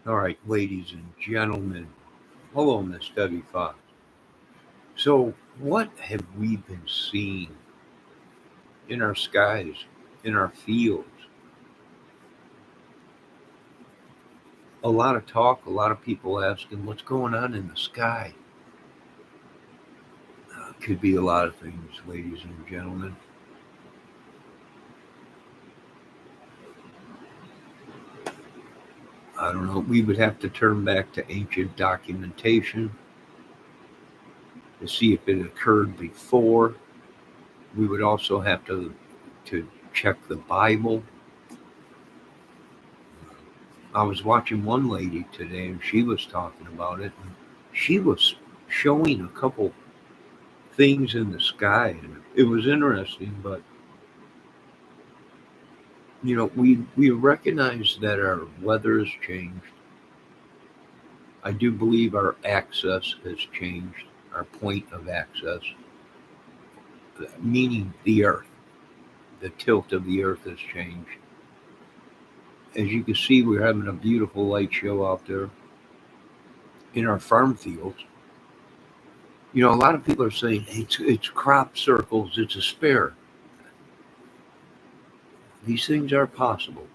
All right, ladies and gentlemen. Hello, Miss Debbie Fox. So, what have we been seeing in our skies, in our fields? A lot of talk, a lot of people asking what's going on in the sky. Could be a lot of things, ladies and gentlemen. I don't know. We would have to turn back to ancient documentation to see if it occurred before. We would also have to check the Bible. I was watching one lady today, and she was talking about it. And she was showing a couple things in the sky, and it was interesting. But we recognize that our weather has changed. I do believe our access has changed, our point of access, meaning the Earth. The tilt of the Earth has changed. As you can see, we're having a beautiful light show out there in our farm fields. A lot of people are saying it's crop circles, it's a spare. These things are possible,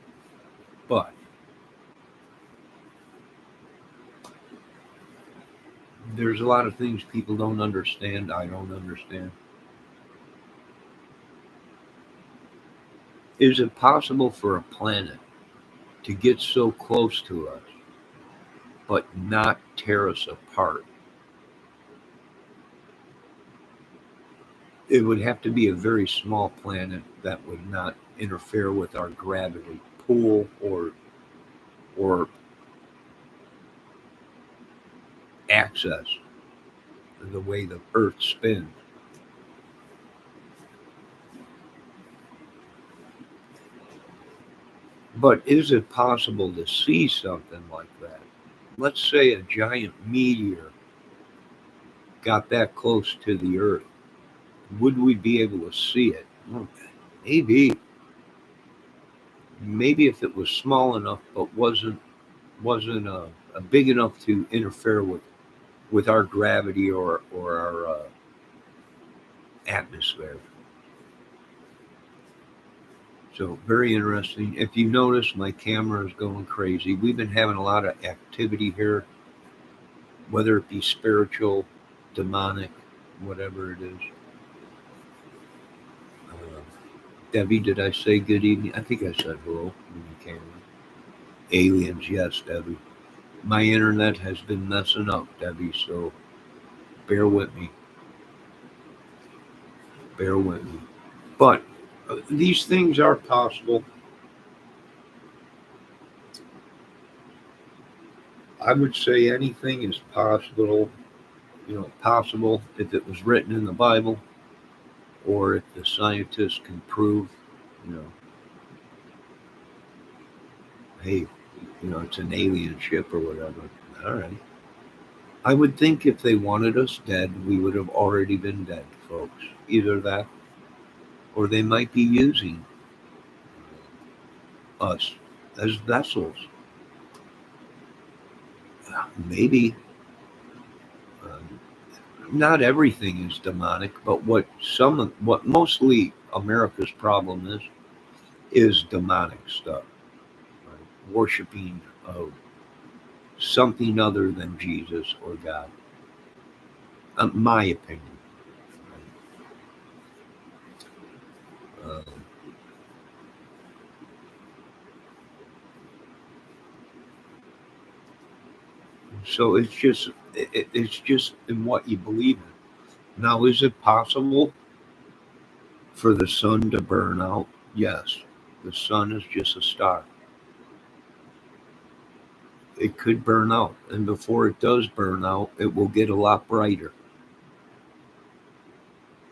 but there's a lot of things people don't understand. I don't understand. Is it possible for a planet to get so close to us but not tear us apart? It would have to be a very small planet that would not interfere with our gravity pull or access the way the Earth spins. But is it possible to see something like that? Let's say a giant meteor got that close to the Earth. Would we be able to see it? Hmm, maybe. Maybe if it was small enough, but wasn't big enough to interfere with our gravity or our atmosphere. So very interesting. If you notice, my camera is going crazy. We've been having a lot of activity here, whether it be spiritual, demonic, whatever it is. Uh, Debbie, did I say good evening? I think I said hello when you came in. Aliens, yes, Debbie. My internet has been messing up, Debbie, so bear with me. Bear with me. But these things are possible. I would say anything is possible, possible if it was written in the Bible or if the scientists can prove, you know, hey, it's an alien ship or whatever. All right. I would think if they wanted us dead, we would have already been dead, folks. Either that or they might be using us as vessels. Maybe not everything is demonic, but what mostly America's problem is demonic stuff, right? Worshiping of something other than Jesus or God. My opinion. Uh, so it's just in what you believe in. Now, is it possible for the sun to burn out? Yes, the sun is just a star. It could burn out, and before it does burn out, it will get a lot brighter.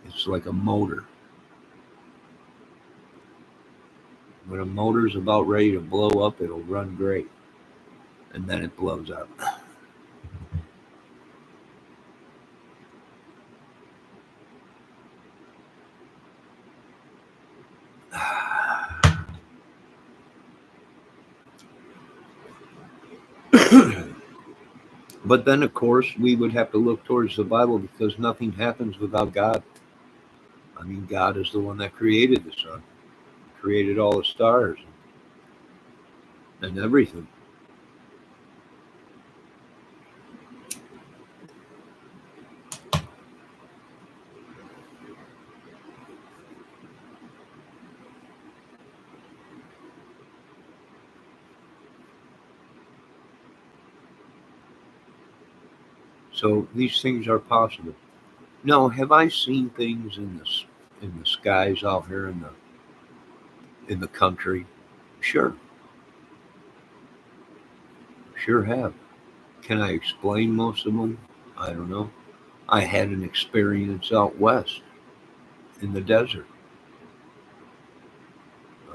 It's like a motor. When a motor's about ready to blow up, it'll run great, and then it blows up. But then, of course, we would have to look towards the Bible because nothing happens without God. I mean, God is the one that created the sun, created all the stars and everything. So these things are possible. Now, have I seen things in the skies out here in the country? Sure, sure have. Can I explain most of them? I don't know. I had an experience out west in the desert. Uh,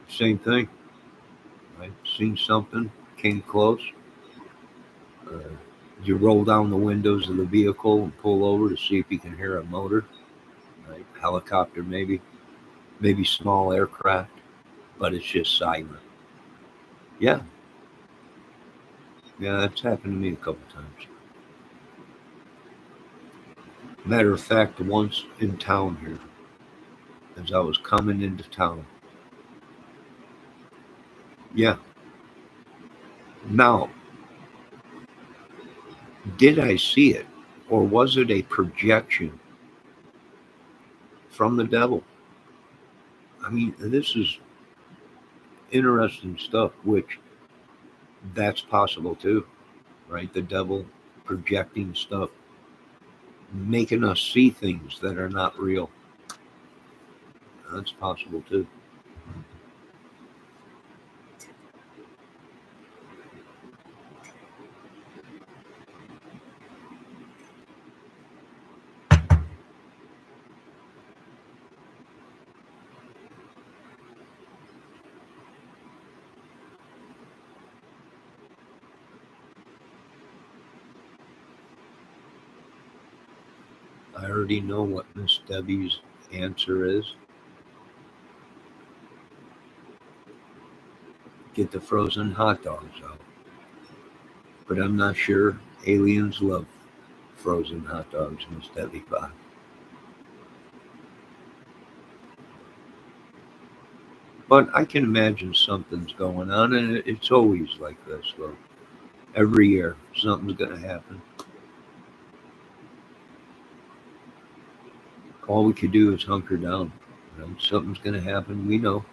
Same thing. I seen something, came close. Uh, you roll down the windows of the vehicle and pull over to see if you can hear a motor. Right? Helicopter, maybe small aircraft, but it's just silent. Yeah, yeah, that's happened to me a couple times. Matter of fact, once in town here, as I was coming into town. Yeah. Now, did I see it, or was it a projection from the devil? I mean, this is interesting stuff, which that's possible too, right? The devil projecting stuff, making us see things that are not real. That's possible too. I already know what Miss Debbie's answer is. Get the frozen hot dogs out. But I'm not sure aliens love frozen hot dogs, Miss Debbie Fox. But I can imagine something's going on, and it's always like this, though. Every year, something's going to happen. All we could do is hunker down. You know, something's going to happen, we know.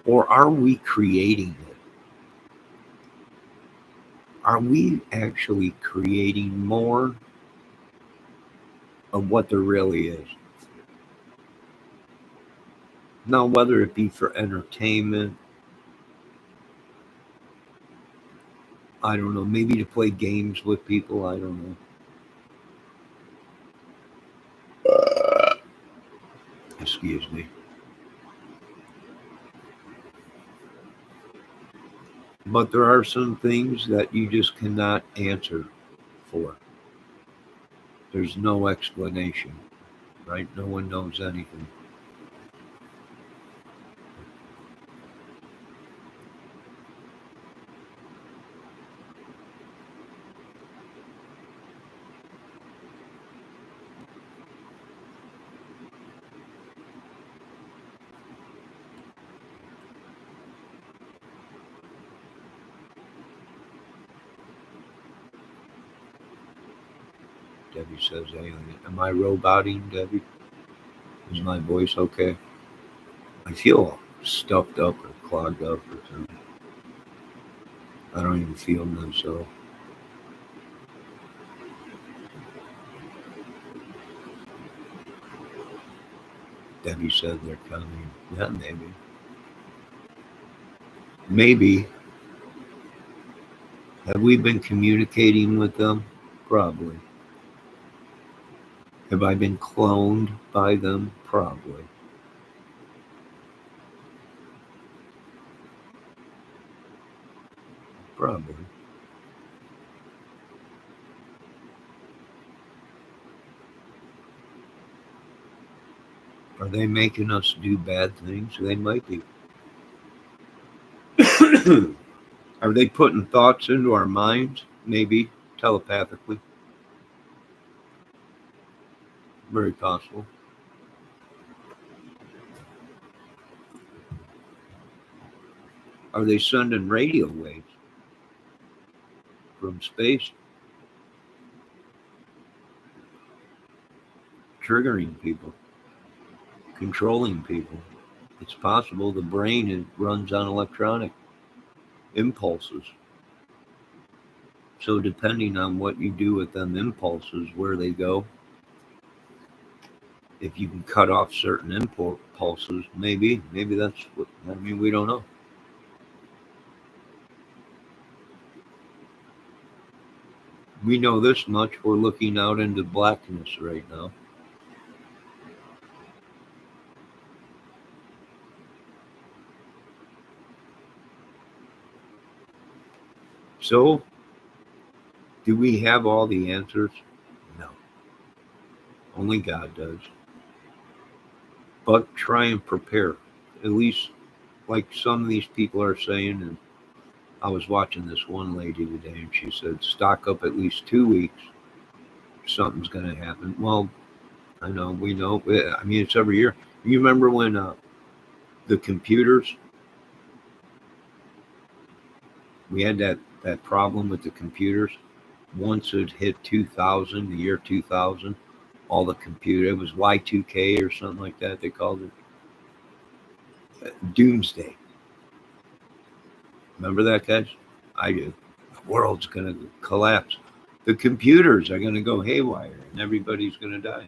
Or are we creating it? Are we actually creating more of what there really is? Now, whether it be for entertainment, I don't know, maybe to play games with people, I don't know. Excuse me. But there are some things that you just cannot answer for. There's no explanation, right? No one knows anything. Debbie says alien. Am I roboting, Debbie? Is my voice okay? I feel stuffed up or clogged up or something. I don't even feel myself. Debbie said they're coming. Yeah, maybe. Maybe. Have we been communicating with them? Probably. Have I been cloned by them? Probably. Probably. Are they making us do bad things? They might be. Are they putting thoughts into our minds? Maybe telepathically. Very possible. Are they sending radio waves from space, triggering people, controlling people? It's possible the brain runs on electronic impulses. So depending on what you do with them impulses, where they go, if you can cut off certain impulses, maybe that's what, I mean, we don't know. We know this much, we're looking out into blackness right now. So, do we have all the answers? No. Only God does. But try and prepare. At least, like some of these people are saying, and I was watching this one lady today, and she said, stock up at least 2 weeks. Something's going to happen. Well, I know, we know. I mean, it's every year. You remember when the computers, we had that problem with the computers? Once it hit 2000, the year 2000, all the computer, it was Y2K or something like that, they called it. Doomsday. Remember that, guys? I do. The world's going to collapse. The computers are going to go haywire and everybody's going to die.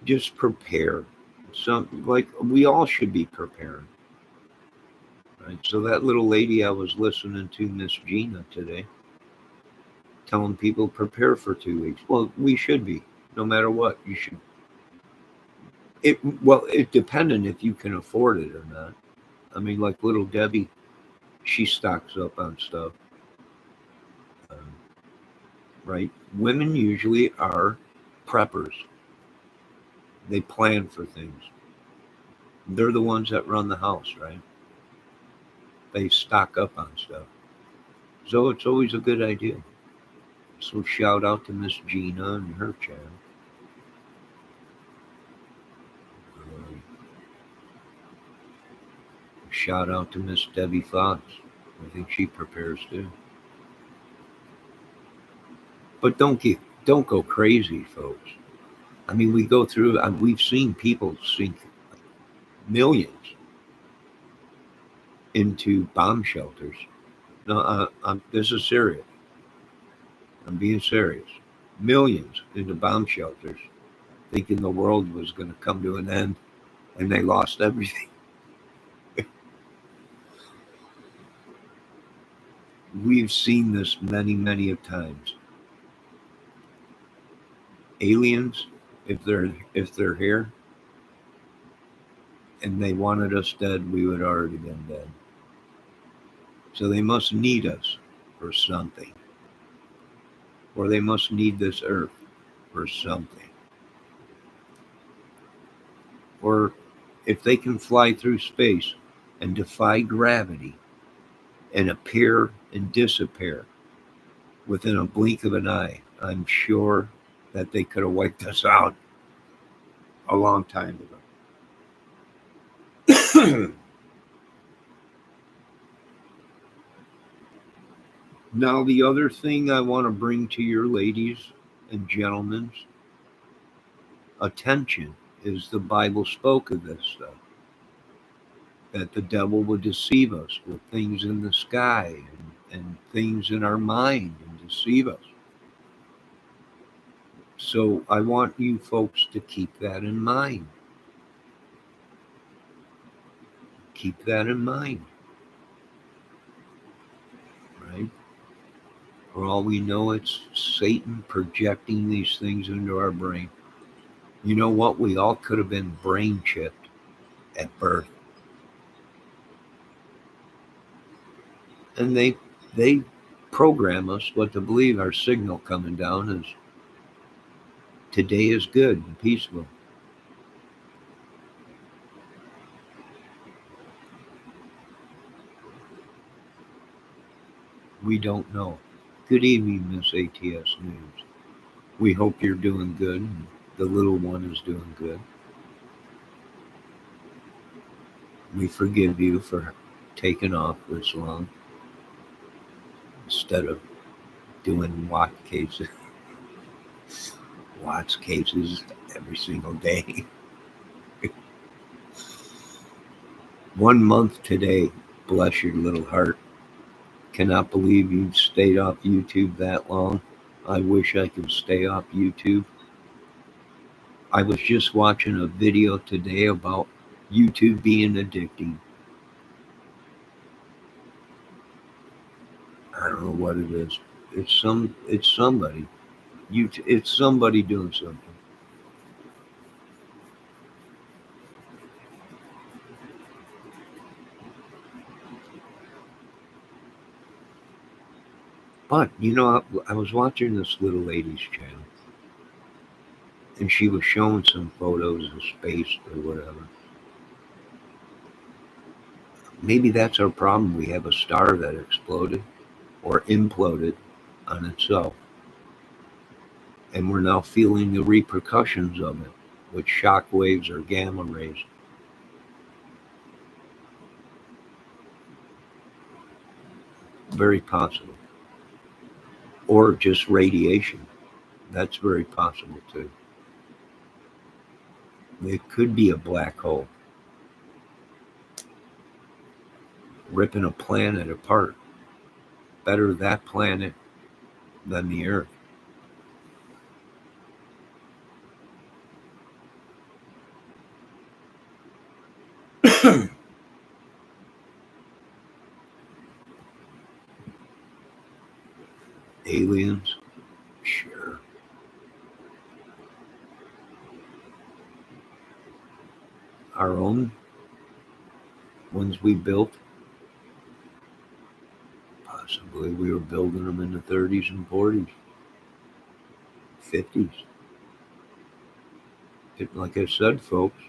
Just prepare. Like we all should be preparing. Right? So that little lady I was listening to, Miss Gina, today, telling people prepare for 2 weeks. Well, we should be, no matter what. You should. It depending if you can afford it or not. I mean, like little Debbie, she stocks up on stuff. Right? Women usually are preppers. They plan for things. They're the ones that run the house, right? They stock up on stuff. So it's always a good idea. So shout out to Miss Gina and her channel. Shout out to Miss Debbie Fox. I think she prepares too. But don't go crazy, folks. I mean, we go through. We've seen people sink millions into bomb shelters. No, this is serious. I'm being serious. Millions into bomb shelters, thinking the world was going to come to an end, and they lost everything. We've seen this many, many of times. Aliens, if they're here, and they wanted us dead, we would already been dead. So they must need us for something. Or they must need this earth for something. Or if they can fly through space and defy gravity and appear and disappear within a blink of an eye, I'm sure that they could have wiped us out a long time ago. Now, the other thing I want to bring to your ladies and gentlemen's attention is the Bible spoke of this stuff. That the devil would deceive us with things in the sky and things in our mind and deceive us. So I want you folks to keep that in mind. Keep that in mind. Right? For all we know, it's Satan projecting these things into our brain. You know what? We all could have been brain chipped at birth. And they program us what to believe. Our signal coming down is today is good and peaceful. We don't know. Good evening, Miss ATS News. We hope you're doing good and the little one is doing good. We forgive you for taking off this long instead of doing Watts cases every single day. 1 month today. Bless your little heart. Cannot believe you've stayed off YouTube that long. I wish I could stay off YouTube. I was just watching a video today about YouTube being addicting. I don't know what it is. It's somebody. It's somebody doing something. But I was watching this little lady's channel, and she was showing some photos of space or whatever. Maybe that's our problem. We have a star that exploded or imploded on itself. And we're now feeling the repercussions of it with shock waves or gamma rays. Very possible. Or just radiation. That's very possible too. It could be a black hole ripping a planet apart. Better that planet than the Earth. Aliens? Sure. Our own ones we built? Possibly. We were building them in the 30s and 40s, 50s. Like I said, folks,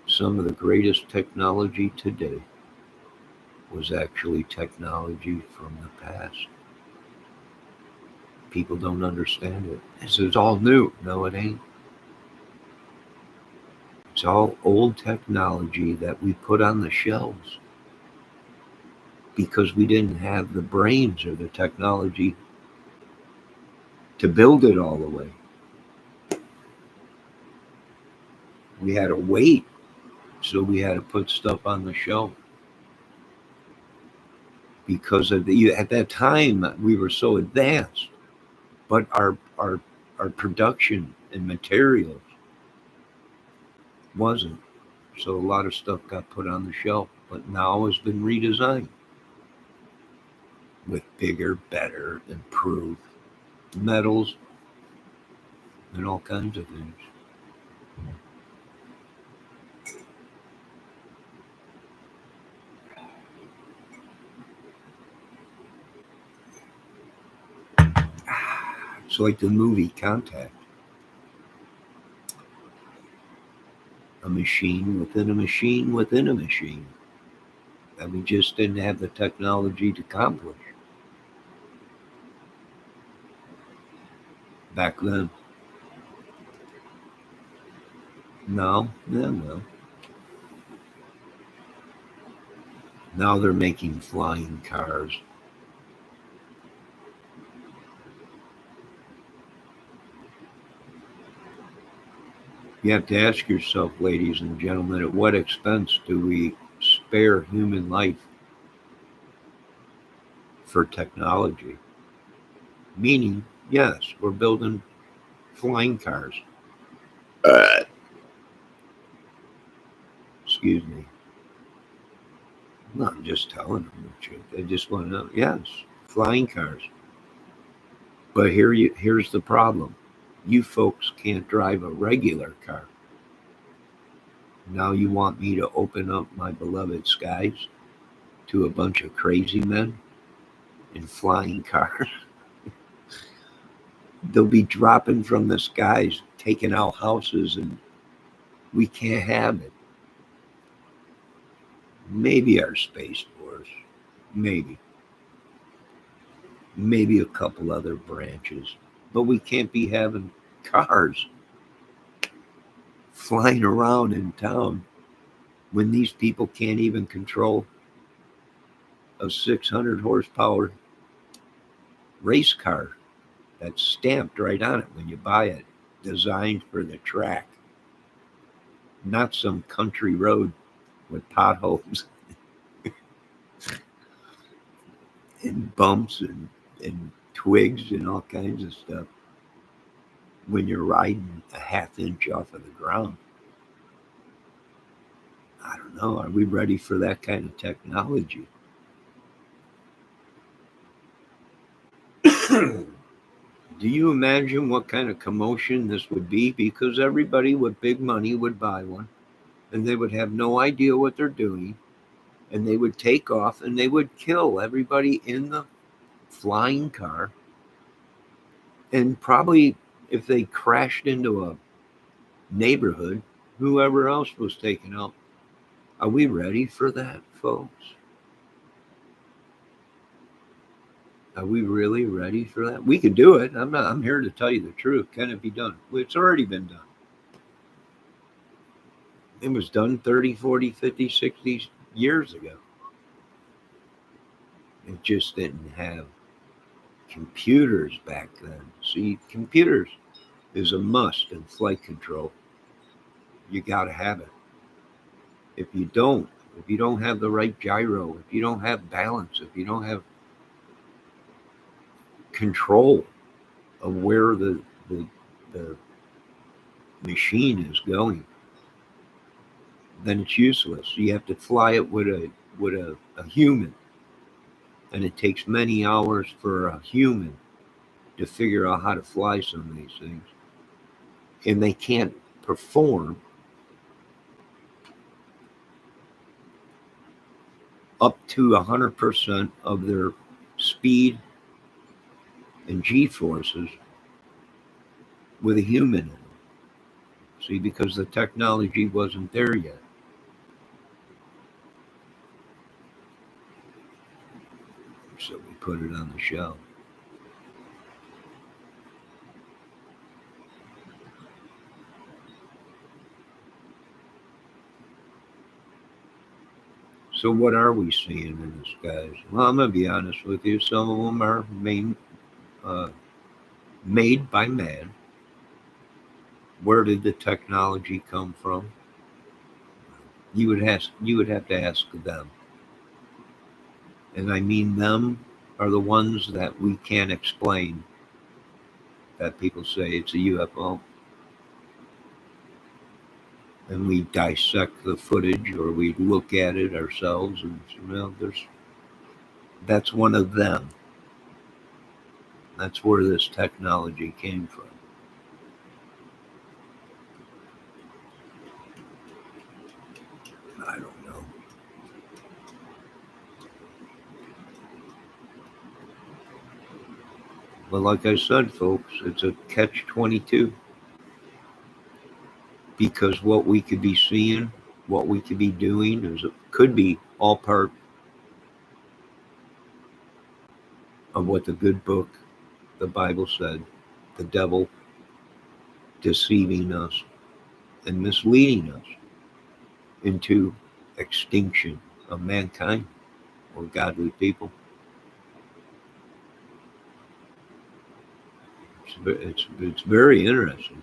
some of the greatest technology today was actually technology from the past. People don't understand it. This is all new. No, it ain't. It's all old technology that we put on the shelves because we didn't have the brains or the technology to build it all the way. We had to wait, so we had to put stuff on the shelf. Because at that time we were so advanced, but our production and materials wasn't. So a lot of stuff got put on the shelf, but now has been redesigned with bigger, better, improved metals and all kinds of things. It's like the movie Contact. A machine within a machine within a machine that we just didn't have the technology to accomplish back then. No, no. Now they're making flying cars. You have to ask yourself, ladies and gentlemen, at what expense do we spare human life for technology? Meaning, yes, we're building flying cars. Excuse me. No, I'm just telling them the truth. They just want to know. Yes, flying cars. But here's the problem. You folks can't drive a regular car. Now you want me to open up my beloved skies to a bunch of crazy men? in flying cars. They'll be dropping from the skies, taking out houses, and we can't have it. Maybe our Space Force, maybe. Maybe a couple other branches. But we can't be having cars flying around in town when these people can't even control a 600 horsepower race car that's stamped right on it when you buy it, designed for the track, not some country road with potholes and bumps and twigs and all kinds of stuff when you're riding a half inch off of the ground. I don't know. Are we ready for that kind of technology? Do you imagine what kind of commotion this would be? Because everybody with big money would buy one and they would have no idea what they're doing and they would take off and they would kill everybody in the flying car. And probably if they crashed into a neighborhood, whoever else was taken out. Are we ready for that, folks? Are we really ready for that? We could do it. I'm here to tell you the truth. Can it be done? It's already been done. It was done 30, 40, 50, 60 years ago. It just didn't have computers back then. See, computers is a must in flight control. You got to have it. If you don't have the right gyro, if you don't have balance, if you don't have control of where the machine is going, then it's useless. You have to fly it with a human, and it takes many hours for a human to figure out how to fly some of these things, and they can't perform up to 100% of their speed and G forces with a human in them. See, because the technology wasn't there yet. So we put it on the shelf. So what are we seeing in the skies? Well, I'm going to be honest with you. Some of them are made by man. Where did the technology come from? You would have to ask them. And I mean them are the ones that we can't explain, that people say it's a UFO. And we dissect the footage or we look at it ourselves and say, well, that's one of them. That's where this technology came from. I don't know. But like I said, folks, it's a catch-22. Because what we could be seeing, what we could be doing, could be all part of what the good book, the Bible said, the devil deceiving us and misleading us into extinction of mankind or godly people. It's very interesting.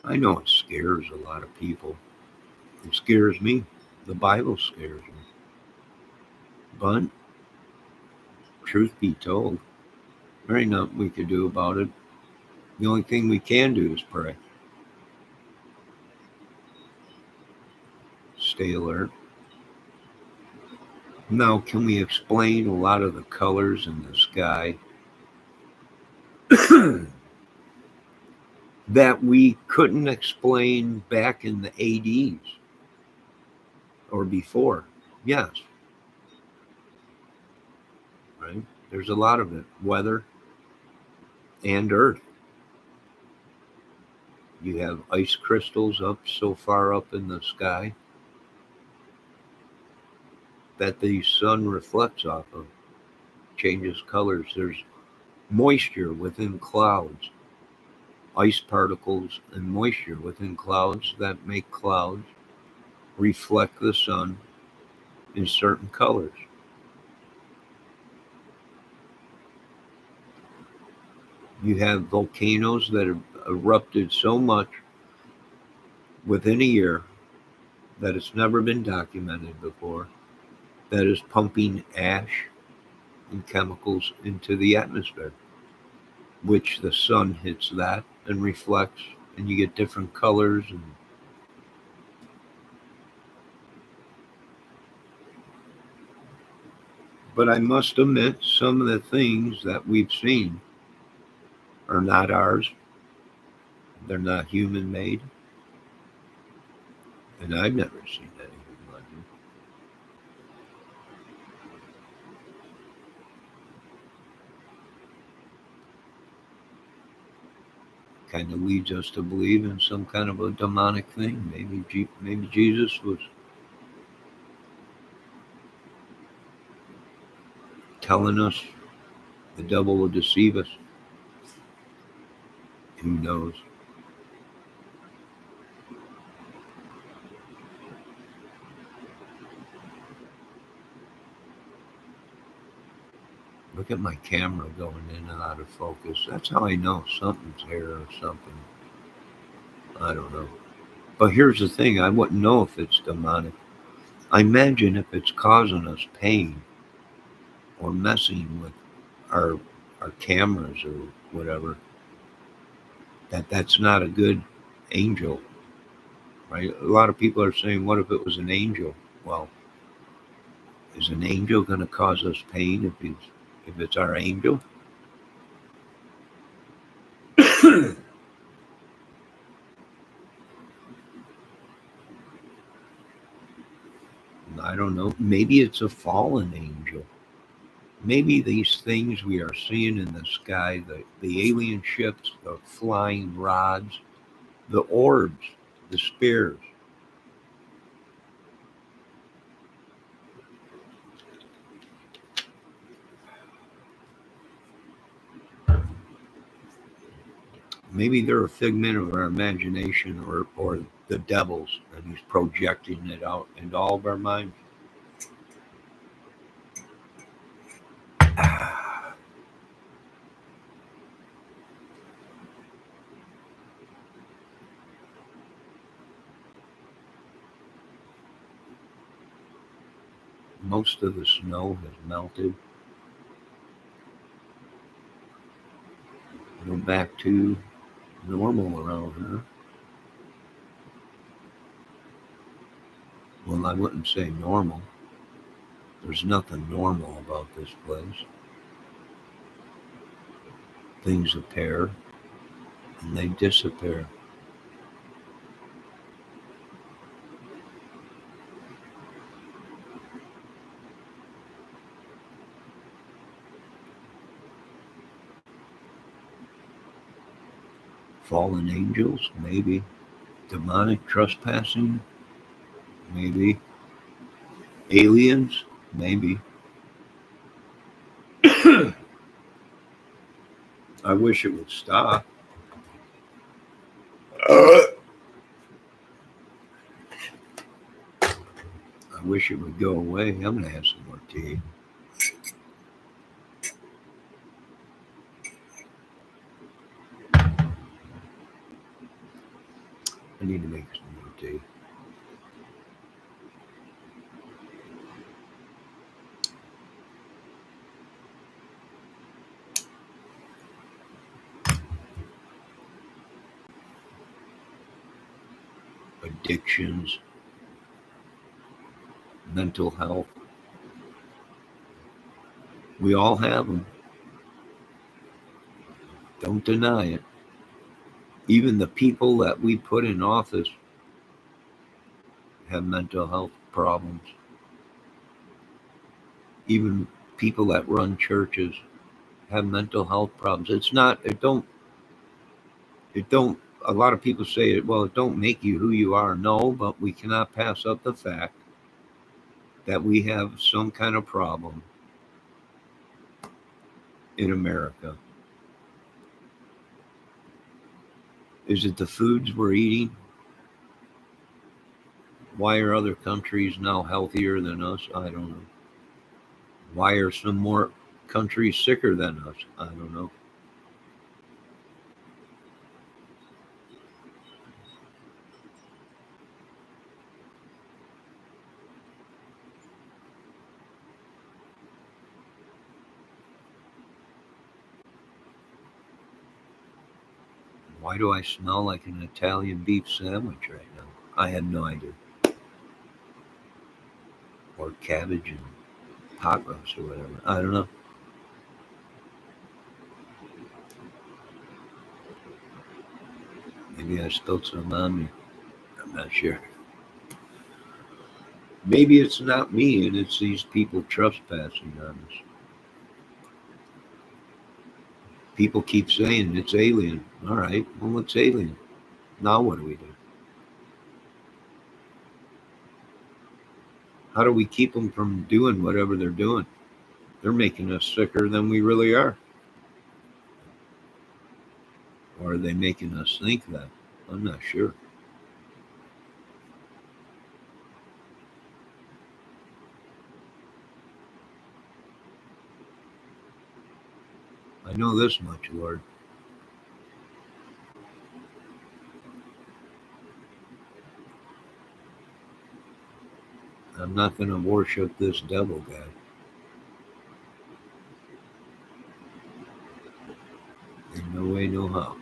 I know it scares a lot of people. It scares me. The Bible scares me. But truth be told, there ain't nothing we could do about it. The only thing we can do is pray. stay alert. Now, can we explain a lot of the colors in the sky that we couldn't explain back in the 80s or before? Yes, right? There's a lot of it. Weather and Earth. You have ice crystals up so far up in the sky that the sun reflects off of, changes colors. There's moisture within clouds, ice particles and moisture within clouds that make clouds reflect the sun in certain colors. You have volcanoes that have erupted so much within a year that it's never been documented before, that is pumping ash and chemicals into the atmosphere, which the sun hits that and reflects, and you get different colors. But I must admit, some of the things that we've seen are not ours. They're not human made, and I've never seen anything like it. Kind of leads us to believe in some kind of a demonic thing. Maybe Jesus was telling us the devil will deceive us. Who knows? Look at my camera going in and out of focus. That's how I know something's here or something. I don't know. But here's the thing, I wouldn't know if it's demonic. I imagine if it's causing us pain or messing with our our cameras or whatever, that's not a good angel, right? A lot of people are saying, what if it was an angel? Well, is an angel going to cause us pain if it's our angel? I don't know. Maybe it's a fallen angel. Maybe these things we are seeing in the sky, the alien ships, the flying rods, the orbs, the spears, maybe they're a figment of our imagination, or the devil's, and he's projecting it out into all of our minds. Most of the snow has melted. We're back to normal around here. Well, I wouldn't say normal. There's nothing normal about this place. Things appear and they disappear. Fallen angels, maybe. Demonic trespassing, maybe. Aliens, maybe. I wish it would stop. I wish it would go away. I'm going to have some more tea. I need to make some more tea. Addictions, mental health. We all have them. Don't deny it. Even the people that we put in office have mental health problems. Even people that run churches have mental health problems. It don't, a lot of people say it, well, it don't make you who you are. No, but we cannot pass up the fact that we have some kind of problem in America. Is it the foods we're eating? Why are other countries now healthier than us? I don't know. Why are some more countries sicker than us? I don't know. Why do I smell like an Italian beef sandwich right now? I have no idea. Or cabbage and pot roast or whatever. I don't know. Maybe I spilled some on me. I'm not sure. Maybe it's not me and it's these people trespassing on us. People keep saying it's alien. All right, well, it's alien. Now what do we do? How do we keep them from doing whatever they're doing? They're making us sicker than we really are. Or are they making us think that? I'm not sure. I know this much, Lord. I'm not going to worship this devil guy. In no way, no how.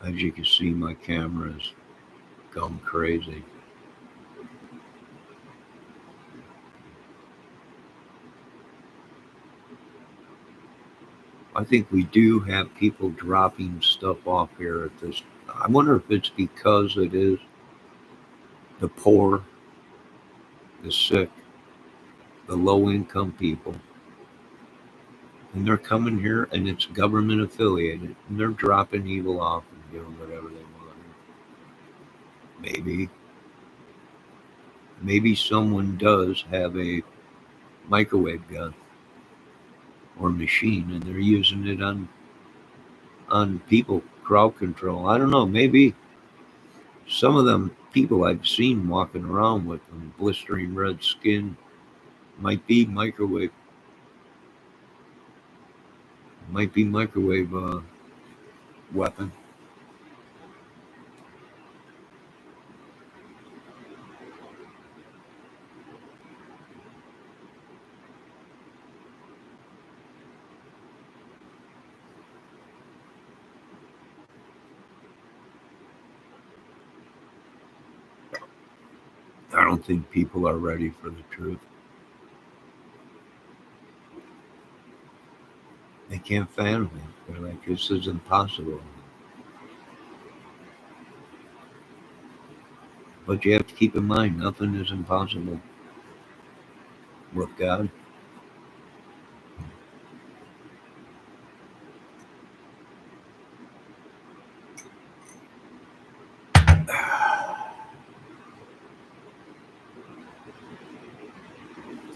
As you can see, my camera's gone crazy. I think we do have people dropping stuff off here at this. I wonder if it's because it is the poor, the sick, the low income people. And they're coming here and it's government affiliated and they're dropping evil off and doing whatever they want. Maybe. Maybe someone does have a microwave gun or machine and they're using it on people, crowd control. I don't know. Maybe some of them people I've seen walking around with them blistering red skin might be microwave weapon. I don't think people are ready for the truth. They can't fathom it. They're like, this is impossible. But you have to keep in mind, nothing is impossible with God.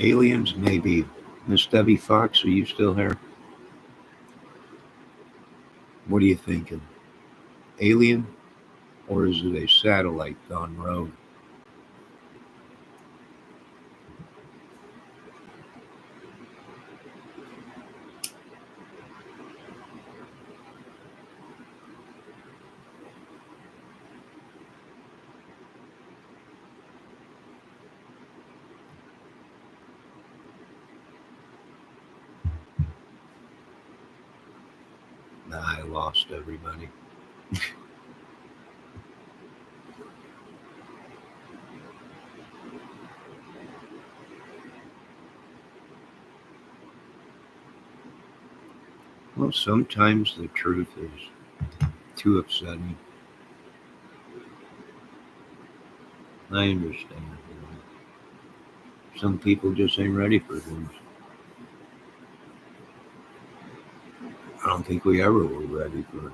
Aliens, maybe. Miss Debbie Fox, are you still here? What are you thinking? Alien? or is it a satellite gone rogue? Nah, I lost everybody. Well, sometimes the truth is too upsetting. I understand. Some people just ain't ready for things. I don't think we ever were ready for it.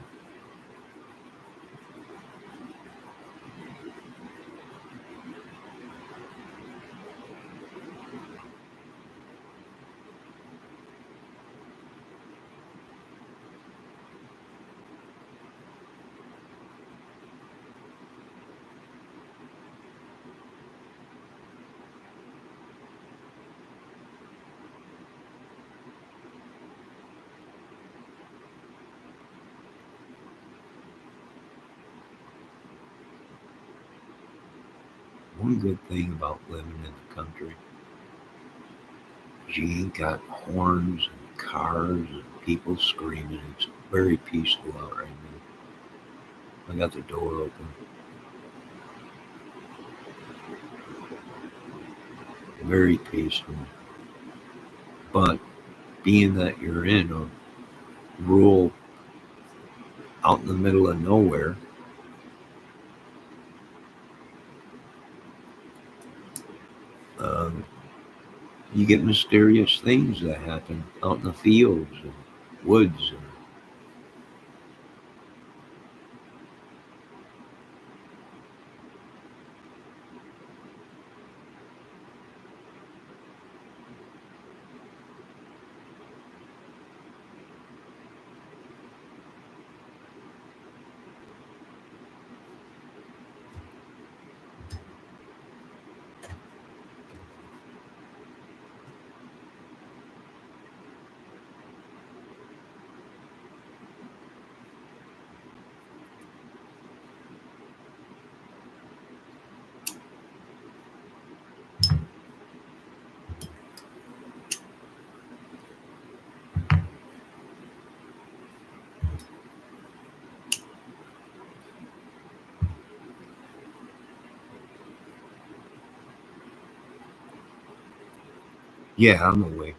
One good thing about living in the country is you ain't got horns and cars and people screaming. It's very peaceful out right now. I got the door open. Very peaceful. But being that you're in a rural, out in the middle of nowhere, um, you get mysterious things that happen out in the fields and woods. And yeah, I'm awake.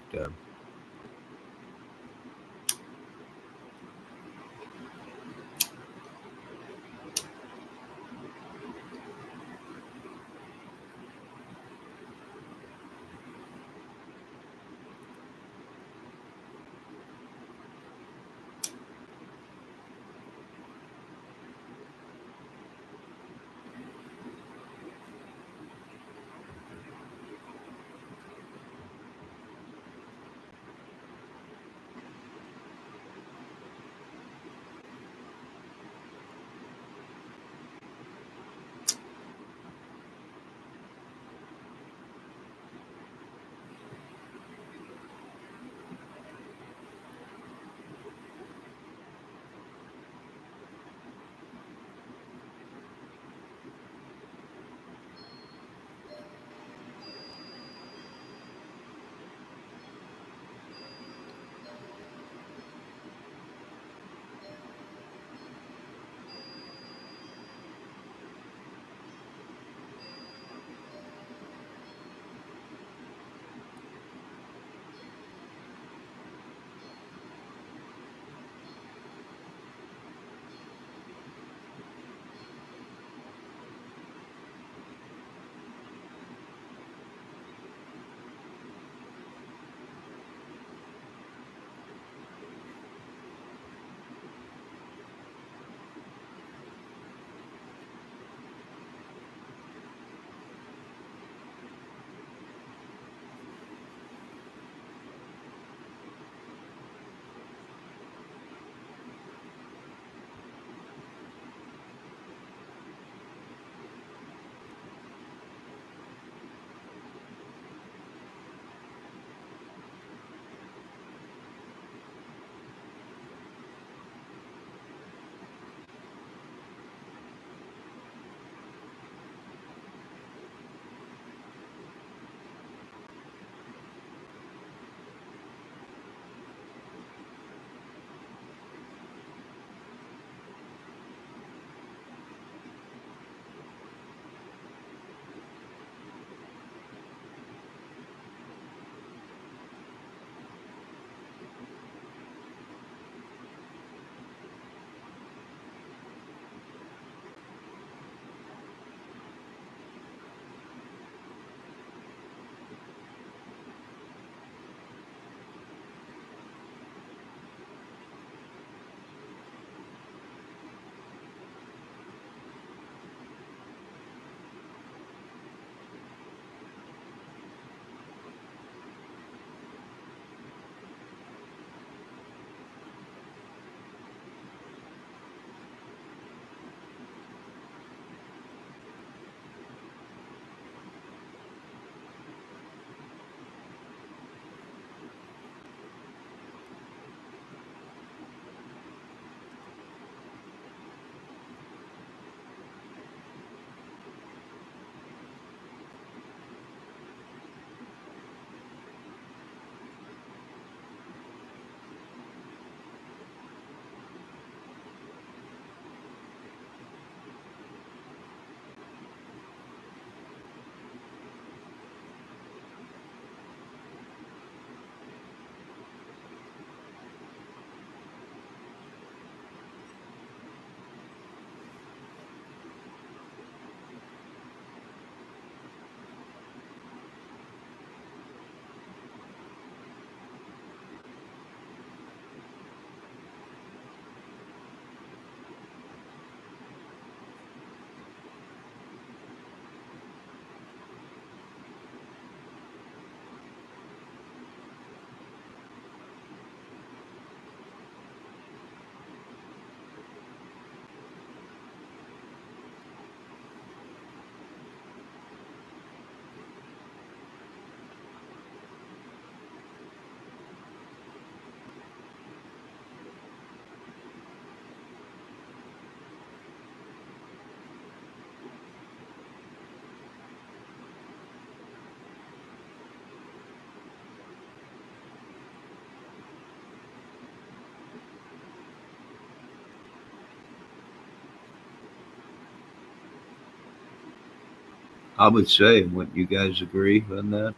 I would say, wouldn't you guys agree on that?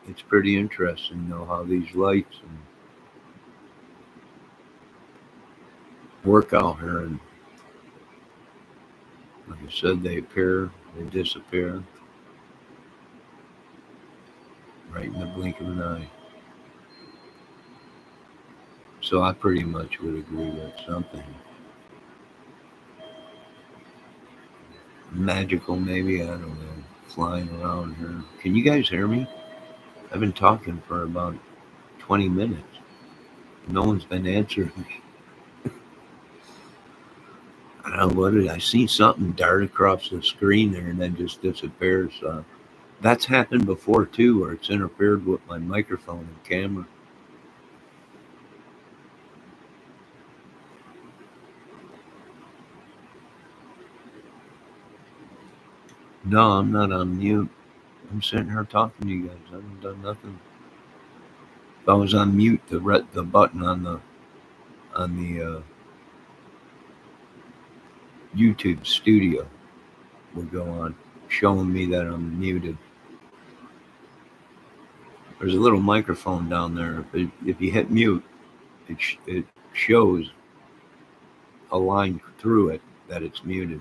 It's pretty interesting, though, how these lights and work out here. And like I said, they appear, they disappear right in the blink of an eye. So I pretty much would agree with something magical, maybe. I don't know, flying around here. Can you guys hear me? I've been talking for about 20 minutes. No one's been answering me. I don't know what it. I see something dart across the screen there and then just disappears. That's happened before too, where it's interfered with my microphone and camera. No, I'm not on mute. I'm sitting here talking to you guys. I haven't done nothing. If I was on mute, the button on the YouTube studio would go on, showing me that I'm muted. There's a little microphone down there. If you hit mute, it shows a line through it that it's muted.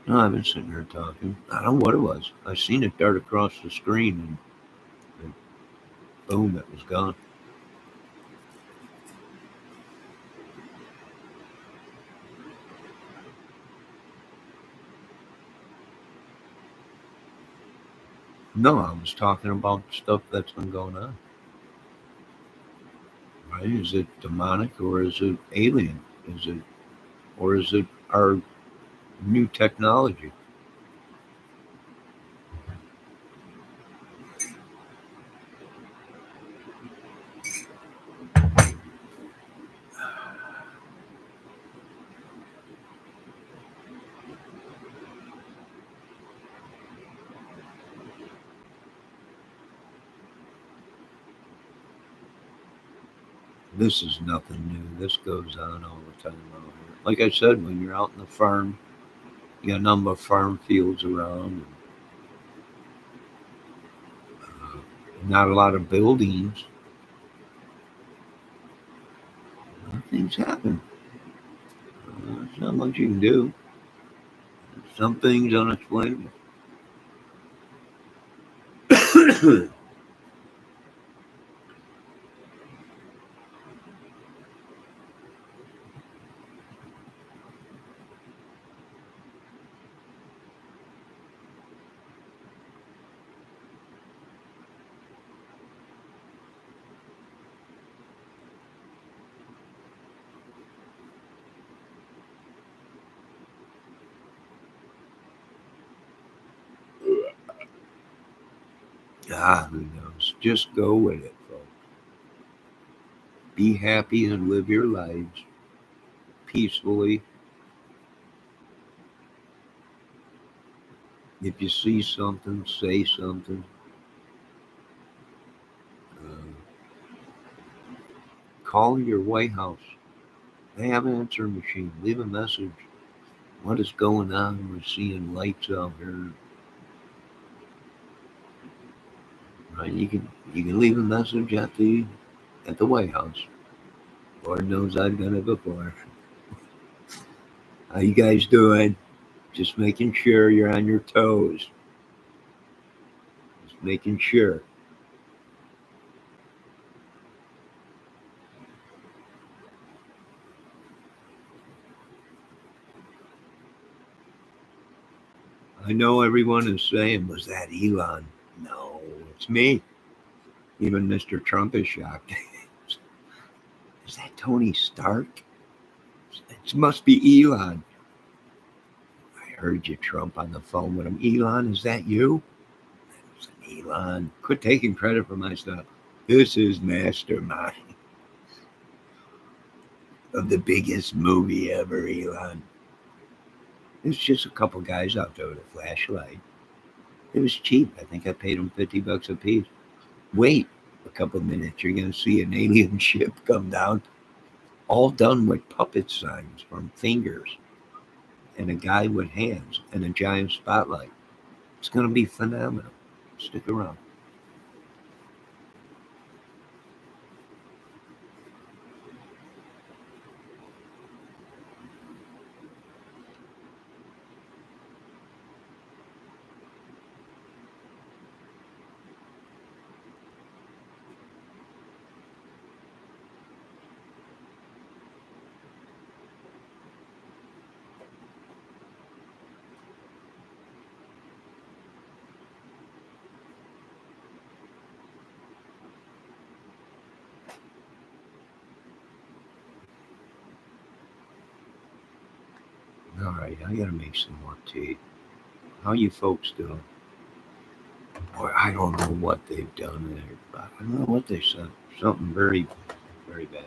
No, I've been sitting here talking. I don't know what it was. I seen it dart across the screen and boom, it was gone. No, I was talking about stuff that's been going on. Right? Is it demonic or is it alien? Is it or is it our new technology? This is nothing new. This goes on all the time out here. Like I said, when you're out in the farm, you got a number of farm fields around. And, not a lot of buildings. Things happen. There's not much you can do. Some things unexplainable. Who knows? Just go with it, folks. Be happy and live your lives peacefully. If you see something, say something. Uh, call your White House. They have an answering machine. Leave a message. What is going on? We're seeing lights out here. Right? You can leave a message at the White House. Lord knows I've done it before. How you guys doing? Just making sure you're on your toes. Just making sure. I know everyone is saying, was that Elon? No, it's me. Even Mr. Trump is shocked. Is that Tony Stark? It must be Elon. I heard you, Trump, on the phone with him. Elon, is that you? It was Elon. Quit taking credit for my stuff. This is Mastermind of the biggest movie ever, Elon. It's just a couple guys out there with a flashlight. It was cheap. I think I paid them $50 a piece. Wait a couple minutes. You're going to see an alien ship come down, all done with puppet signs from fingers. and a guy with hands and a giant spotlight. It's going to be phenomenal. Stick around. All right, I got to make some more tea. How you folks doing? Boy, I don't know what they've done there. I don't know what they said. Something very, very bad.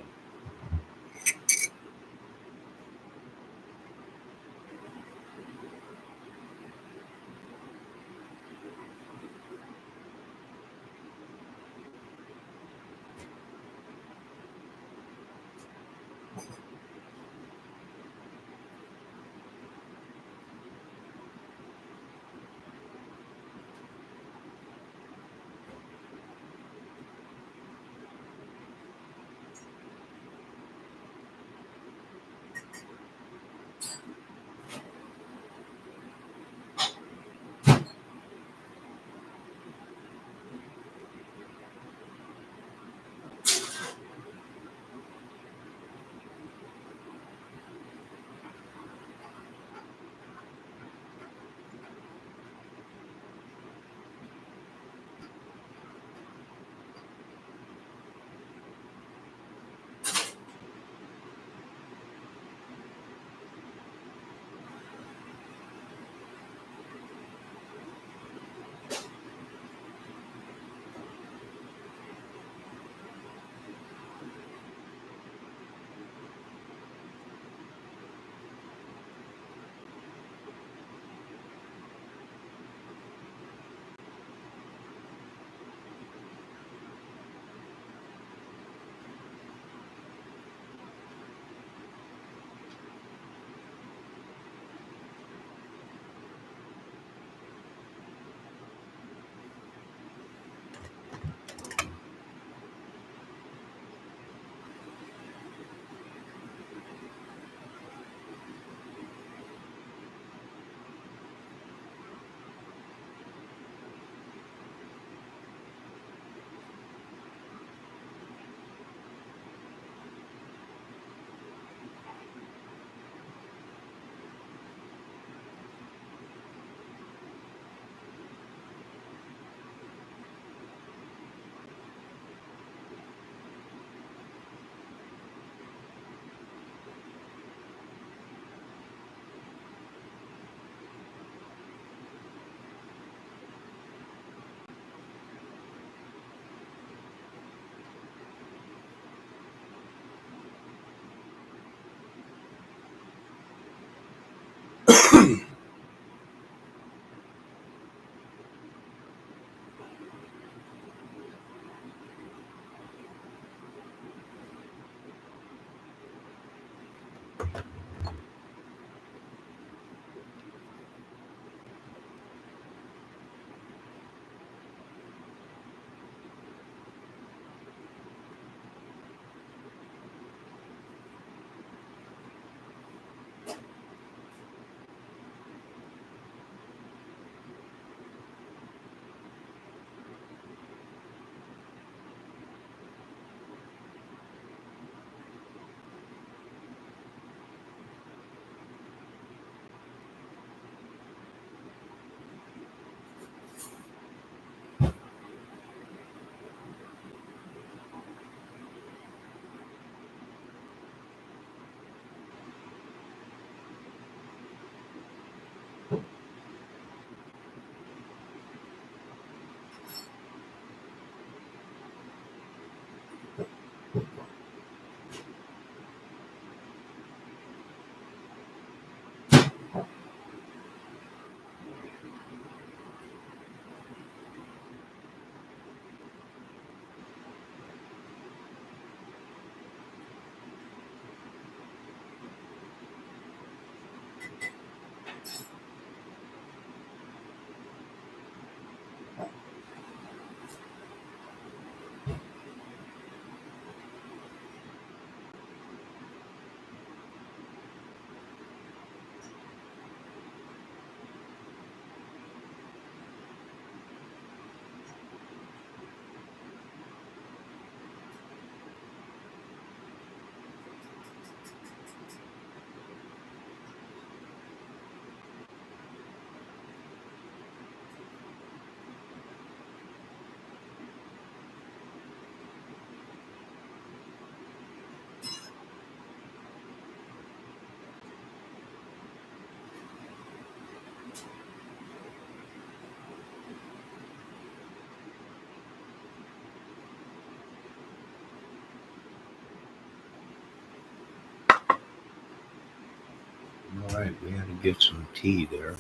right, we had to get some tea there.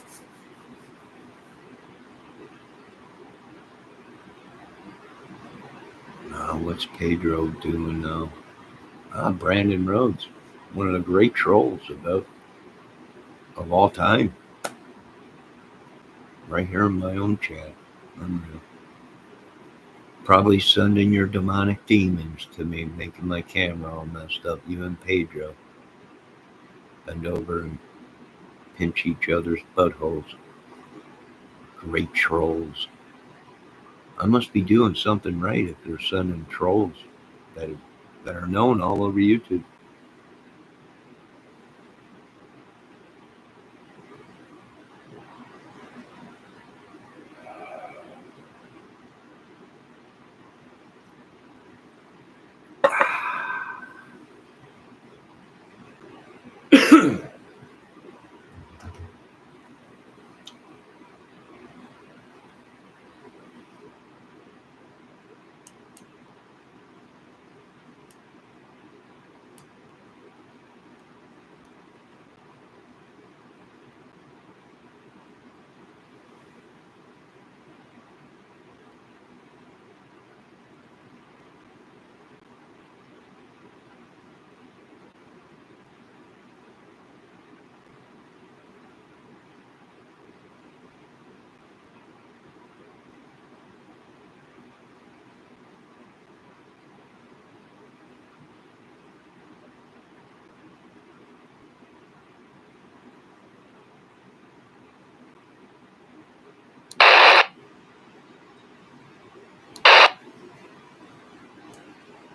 Now, what's Pedro doing now? Brandon Rhodes, one of the great trolls of all time. Right here in my own chat. Unreal. Probably sending your demonic demons to me, making my camera all messed up. You and Pedro bend over and pinch each other's buttholes. Great trolls. I must be doing something right if they're sending trolls that are known all over YouTube.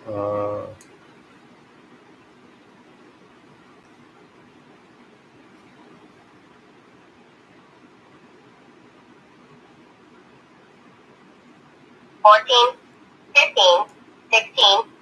Uh, 14, 15, 16.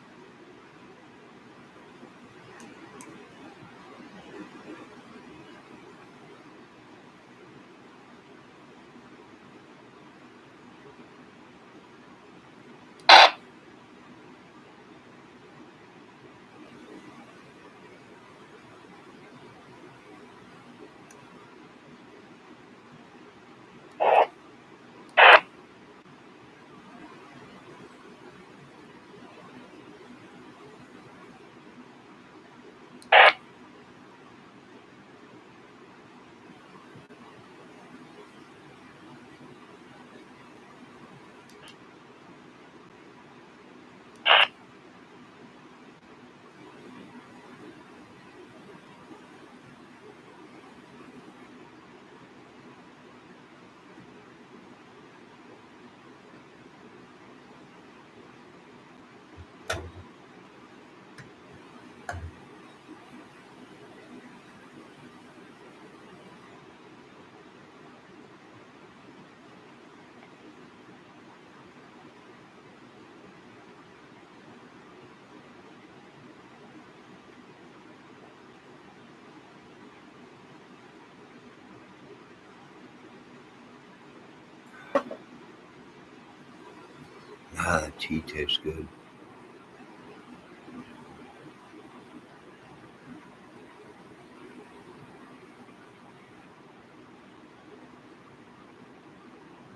The tea tastes good.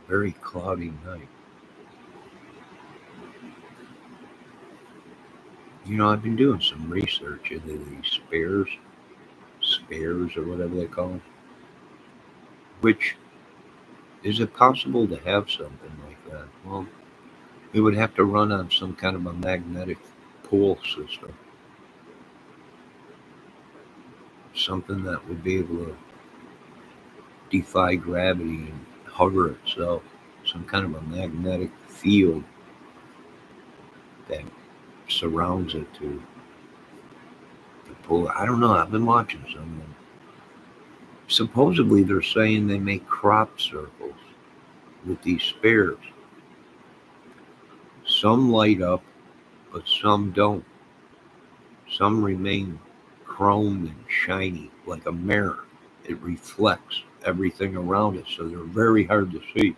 Very cloudy night. I've been doing some research into these spares or whatever they call them. Which, is it possible to have something like that? Well, it would have to run on some kind of a magnetic pull system. Something that would be able to defy gravity and hover itself. Some kind of a magnetic field that surrounds it to pull. I don't know. I've been watching some of them. Supposedly, they're saying they make crop circles with these spares. Some light up, but some don't. Some remain chrome and shiny like a mirror. It reflects everything around it, so they're very hard to see.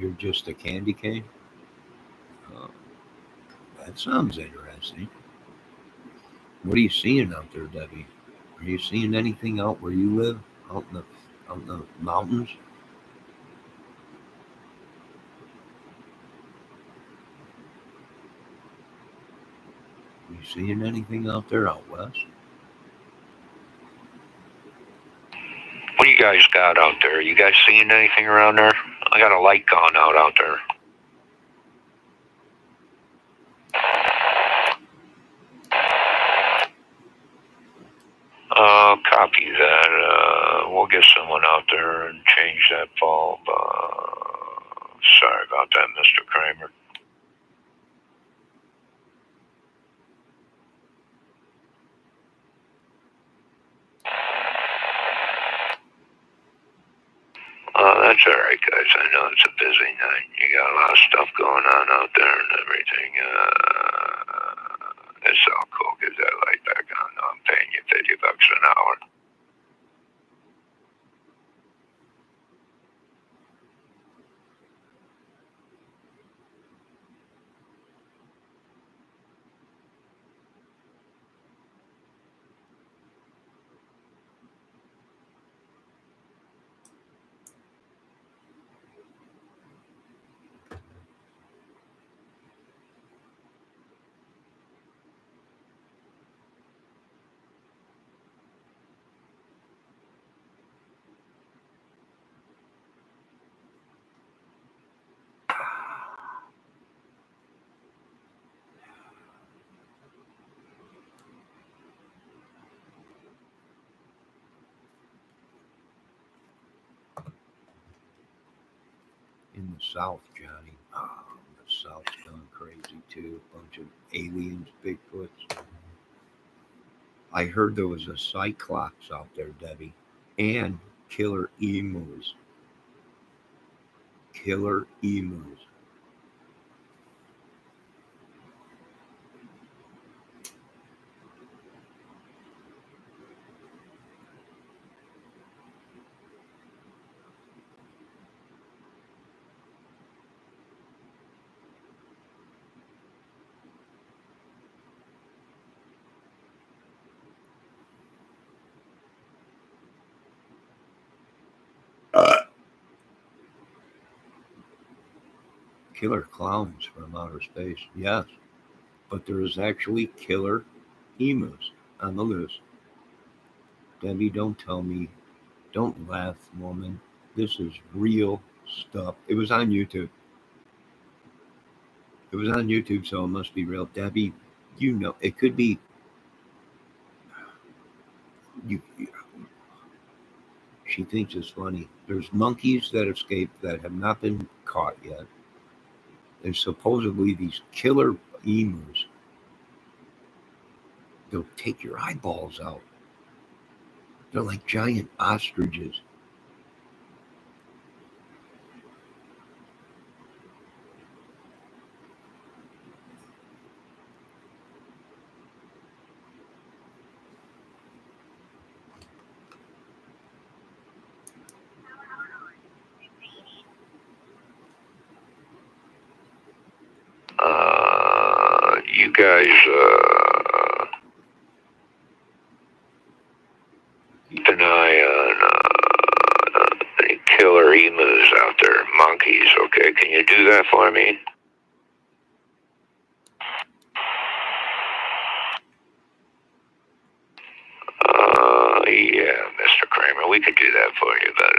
You're just a candy cane? Uh, that sounds interesting. What are you seeing out there, Debbie? Are you seeing anything out where you live? Out in the mountains? Are you seeing anything out there out west? What do you guys got out there? You guys seeing anything around there? I got a light going out there. Copy that. We'll get someone out there and change that bulb. Sorry about that, Mr. Kramer. That's all right, guys. I know it's a busy night. You got a lot of stuff going on out there and everything. It's all cool. Get that light back on. I'm paying you $50 an hour. In the South, Johnny. Oh, the South's gone crazy too. A bunch of aliens, Bigfoots. I heard there was a cyclops out there, Debbie, and killer emus. Killer emus. Killer clowns from outer space, yes. But there is actually killer emus on the loose. Debbie, don't tell me. Don't laugh, woman. This is real stuff. It was on YouTube. It was on YouTube, so it must be real. Debbie, you know, it could be. You, she thinks it's funny. There's monkeys that escaped that have not been caught yet. And supposedly these killer emus, they'll take your eyeballs out. They're like giant ostriches. You guys, keep an eye on any killer emus out there, monkeys, okay? Can you do that for me? Yeah, Mr. Kramer, we could do that for you, but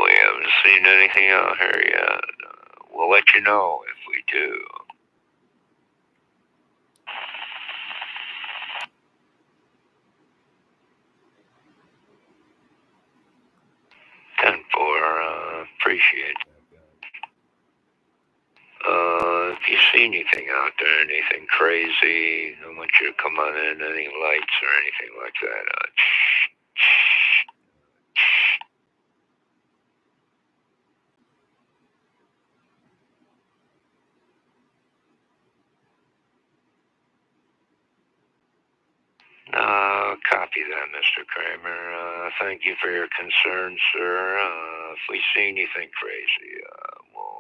we haven't seen anything out here yet. We'll let you know if we do. Appreciate it. If you see anything out there, anything crazy, I want you to come on in, any lights or anything like that. Copy that, Mr. Kramer. Thank you for your concern, sir. If we see anything crazy, we'll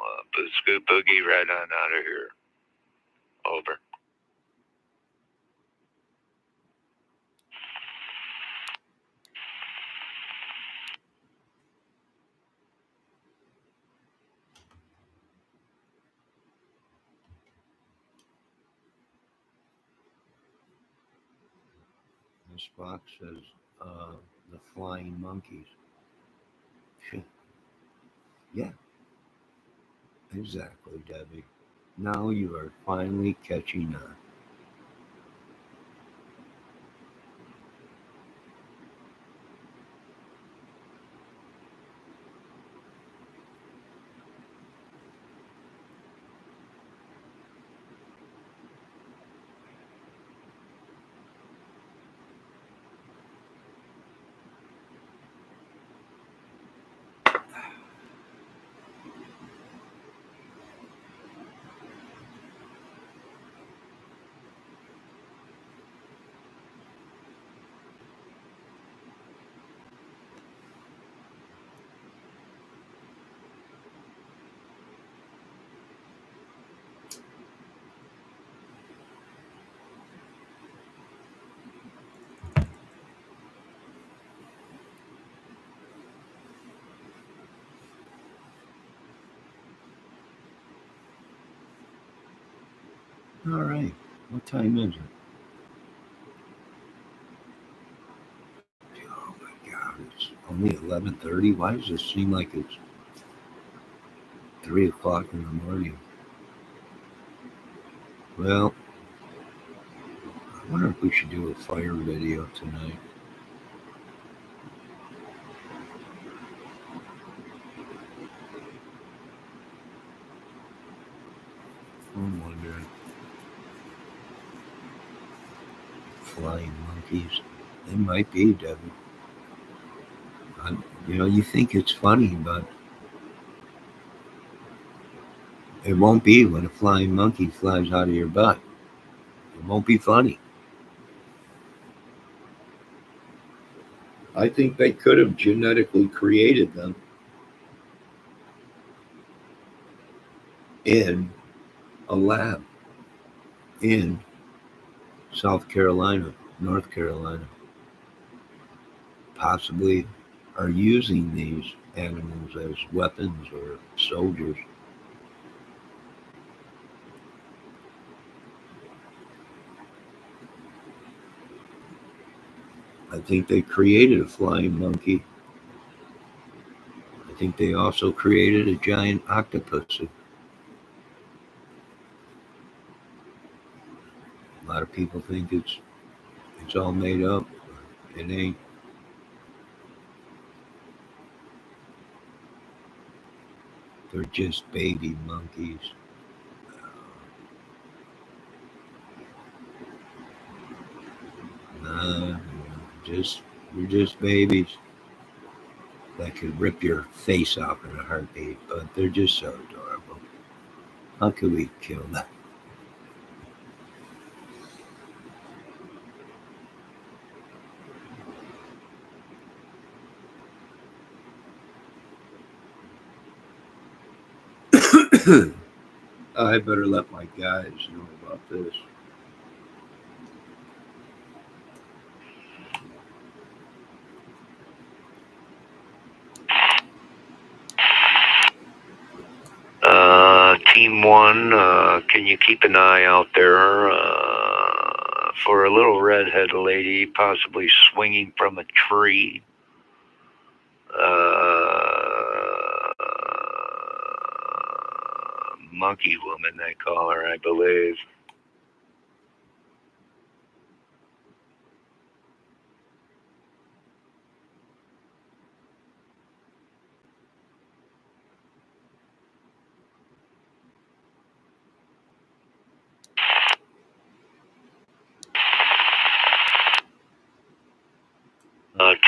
Scoot boogie right on out of here. Over. This box says the flying monkeys. Yeah, exactly, Debbie. Now you are finally catching on. All right. What time is it? Oh my God! It's only 11:30. Why does it seem like it's 3 o'clock in the morning? Well, I wonder if we should do a fire video tonight. I'm wondering. Flying monkeys. They might be, Devin. You think it's funny, but it won't be when a flying monkey flies out of your butt. It won't be funny. I think they could have genetically created them in a lab in South Carolina, North Carolina. Possibly are using these animals as weapons or soldiers. I think they created a flying monkey. I think they also created a giant octopus. A lot of people think it's all made up. It ain't. They're just baby monkeys. Nah, just you're just babies that could rip your face off in a heartbeat, but they're just so adorable. How could we kill them? I better let my guys know about this. Team 1, can you keep an eye out there for a little redhead lady possibly swinging from a tree? Monkey woman, they call her, I believe.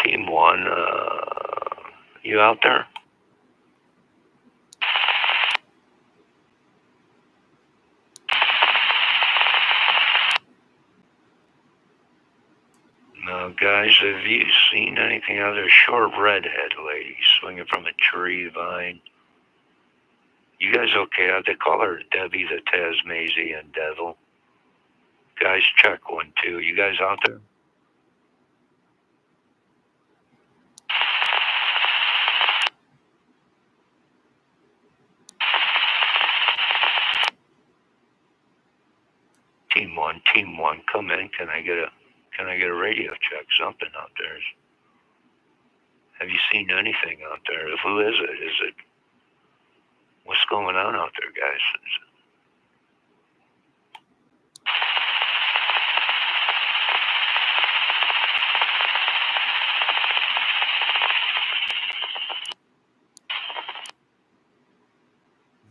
Team 1, you out there? Now, guys, have you seen anything other short redhead lady swinging from a tree vine? You guys okay? They call her Debbie the Tasmanian Devil. Guys, check 1, 2. You guys out there? Team 1, come in. Can I get a radio check? Something out there. Have you seen anything out there? Who is it? Is it what's going on out there, guys?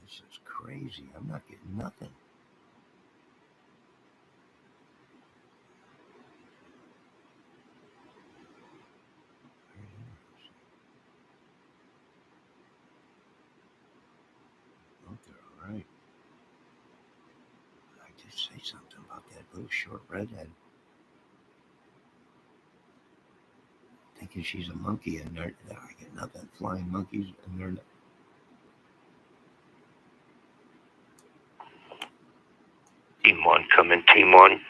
This is crazy. I'm not getting nothing. Okay, all right. I did say something about that little short redhead. Thinking she's a monkey, and I get nothing. Flying monkeys, and they're not. Team 1, come in. Team 1.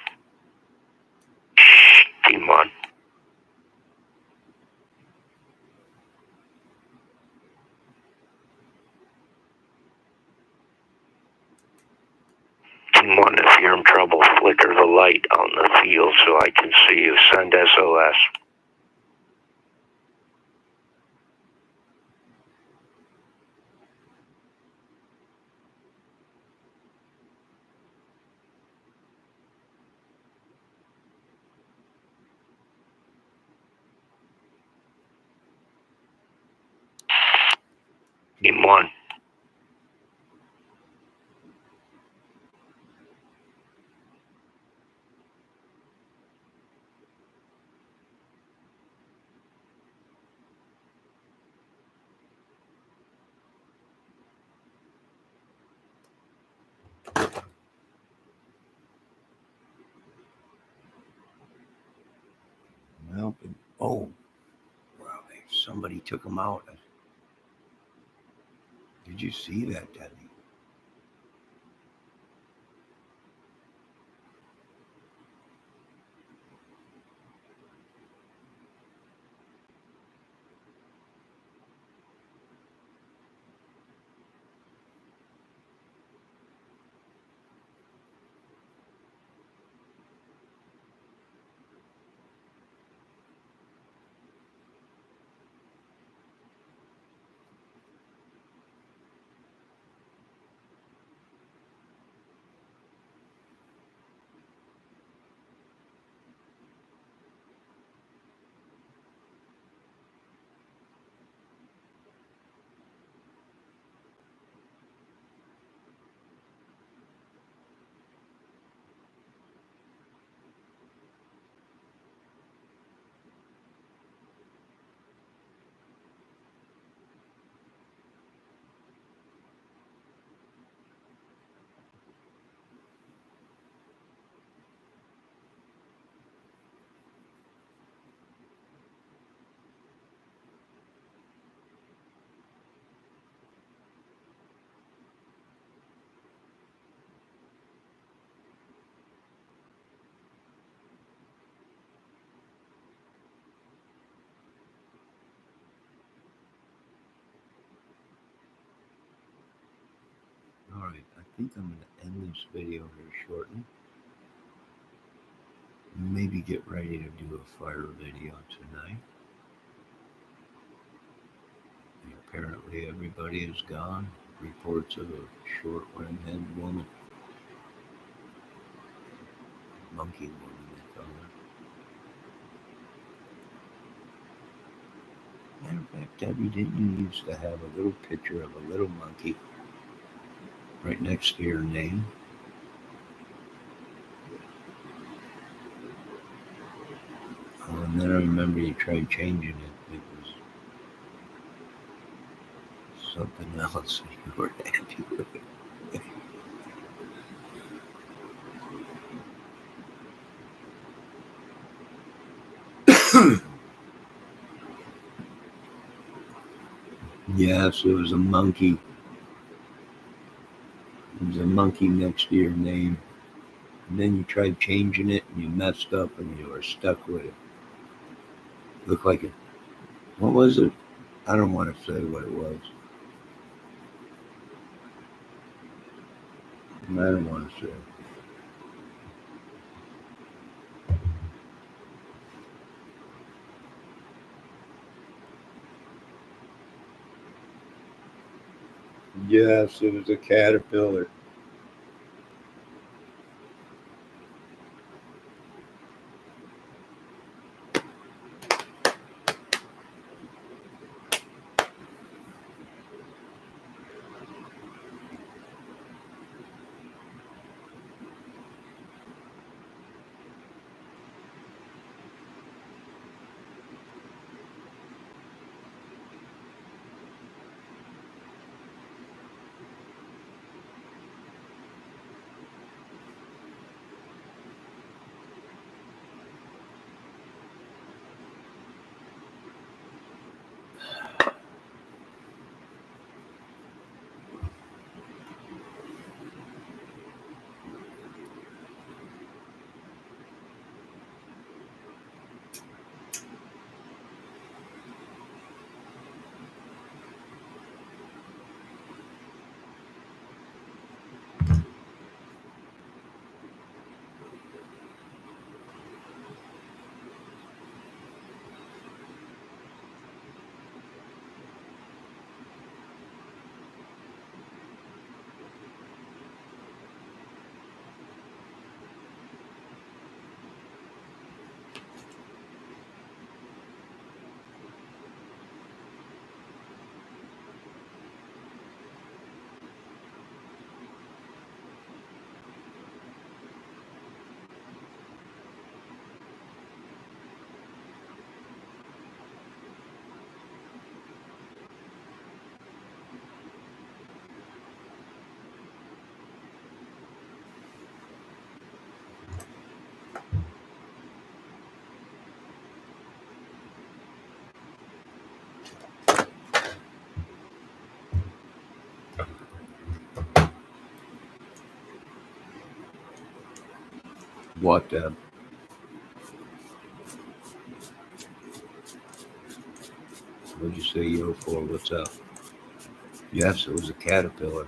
Team 1. Team 1, if you're in trouble, flicker the light out in the field so I can see you. Send SOS. Team 1. Well, oh, well, somebody took them out. Did you see that, Debbie? All right, I think I'm going to end this video here shortly. Maybe get ready to do a fire video tonight. And apparently everybody is gone. Reports of a short redhead woman. Monkey woman, they call her. Matter of fact, Debbie, didn't you used to have a little picture of a little monkey right next to your name? Oh, and then I remember you tried changing it. It was something else. You were happy with it. Yes, it was a monkey. monkey next to your name, and then you tried changing it and you messed up and you were stuck with it. Looked like it. What was it? I don't want to say what it was. I don't want to say. Yes, it was a caterpillar. What? What'd you say yo for? What's up? Yes, it was a caterpillar.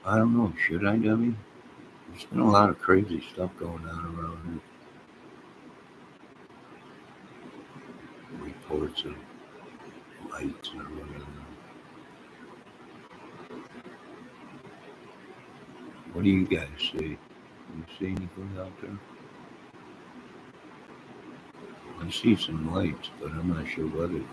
I don't know. Should I, Debbie? There's been a lot of crazy stuff going on around here. Reports of lights and whatever. What do you guys see? You see anything out there? I see some lights, but I'm not sure what it is.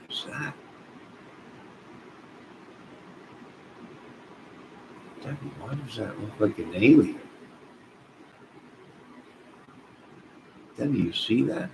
What's that? Why does that look like an alien? Then you see that?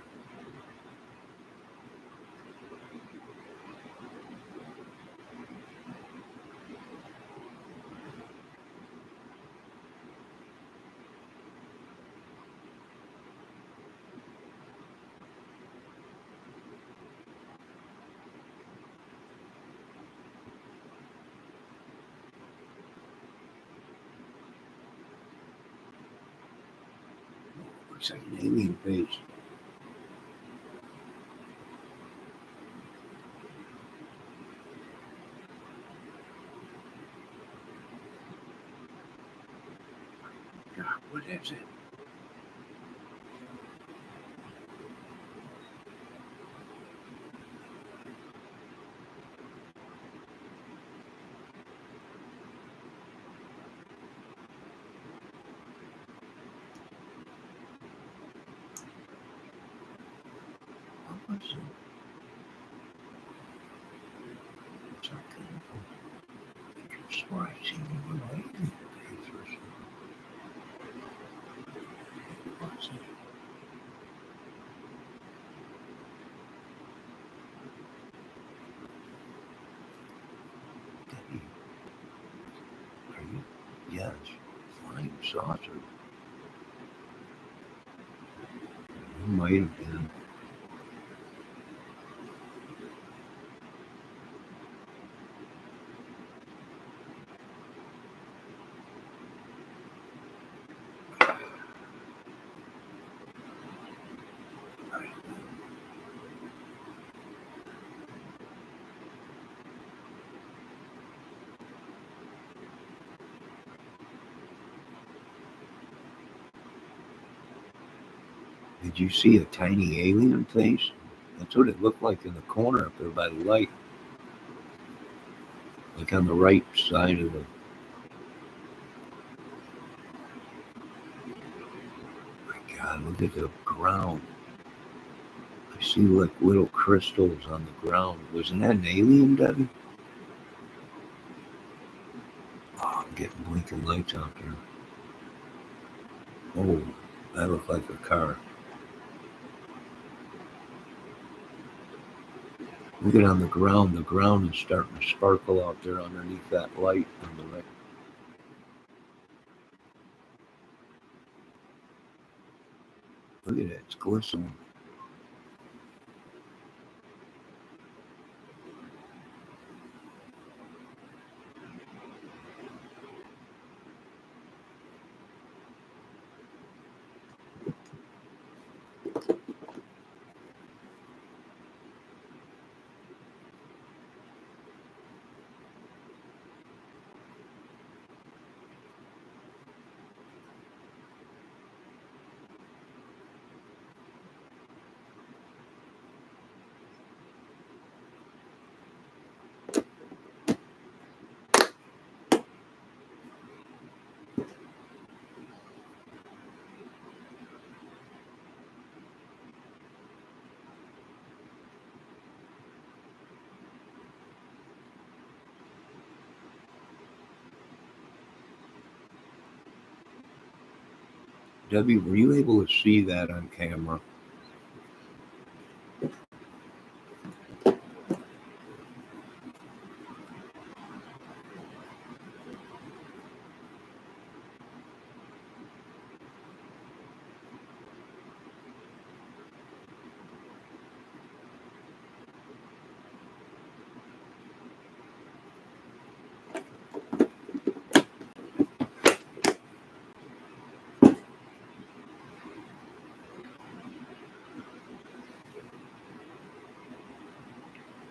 Looks like an alien face. God, what is it? What was it? It's okay. I could swear I seen a little alien face or something. What was it? Debbie, are you? Yes. Flying saucer. It might have been. Did you see a tiny alien face? That's what it looked like in the corner up there by the light. Like on the right side of the. My God, look at the ground. I see like little crystals on the ground. Wasn't that an alien, Debbie? Oh, I'm getting blinking lights out there. Oh, that looked like a car. Look at on the ground. The ground is starting to sparkle out there underneath that light on the right. Look at it. It's glistening. Debbie, were you able to see that on camera?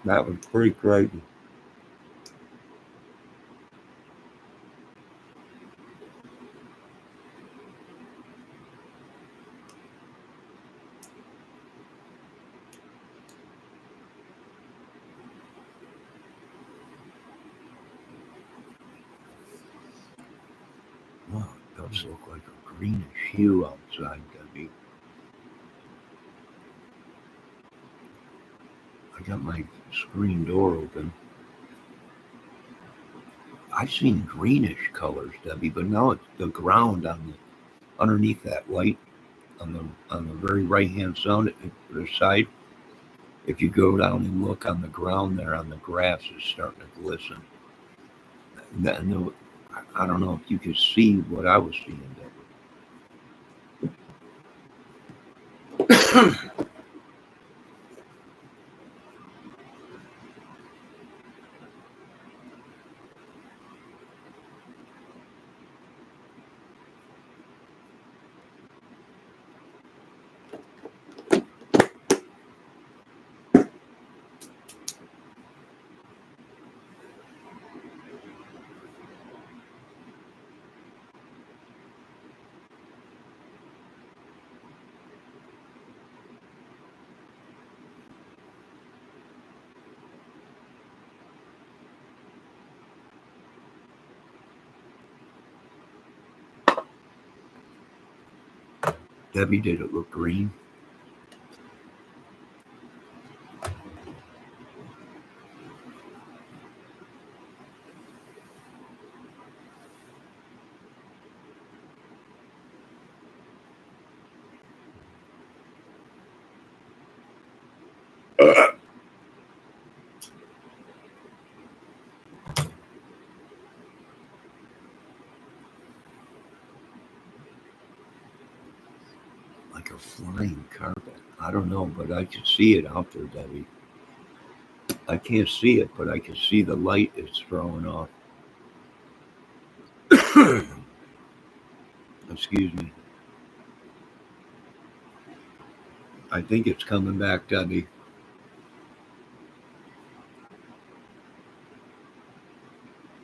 That was pretty crazy. Wow, it does look like a greenish hue outside, Debbie. I got my screen door open. I've seen greenish colors, Debbie, but now it's the ground underneath that light on the very right hand side. If you go down and look on the ground there, on the grass is starting to glisten. And I don't know if you could see what I was seeing, Debbie. Debbie, did it look green? Like a flying carpet. I don't know, but I could see it out there, Debbie. I can't see it, but I can see the light it's throwing off. Excuse me. I think it's coming back, Debbie.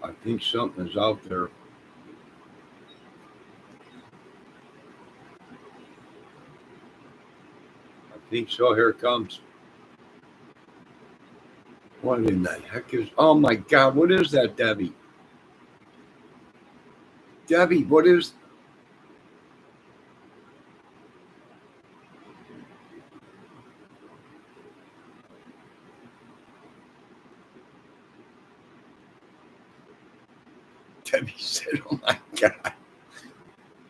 I think something is out there. I think so. Here it comes. What in the heck is? Oh my God! What is that, Debbie? Debbie, what is? Debbie said, "Oh my God!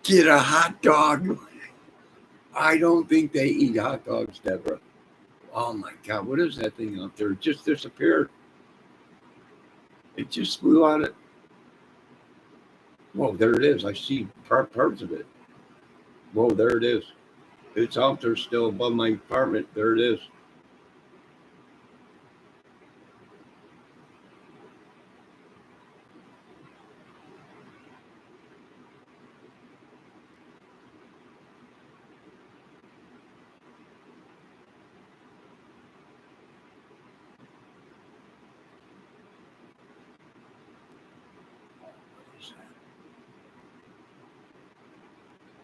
Get a hot dog." I don't think they eat hot dogs, Deborah. Oh my God! What is that thing out there? It just disappeared. It just flew out of. Whoa! There it is. I see parts of it. Whoa! There it is. It's out there still above my apartment. There it is.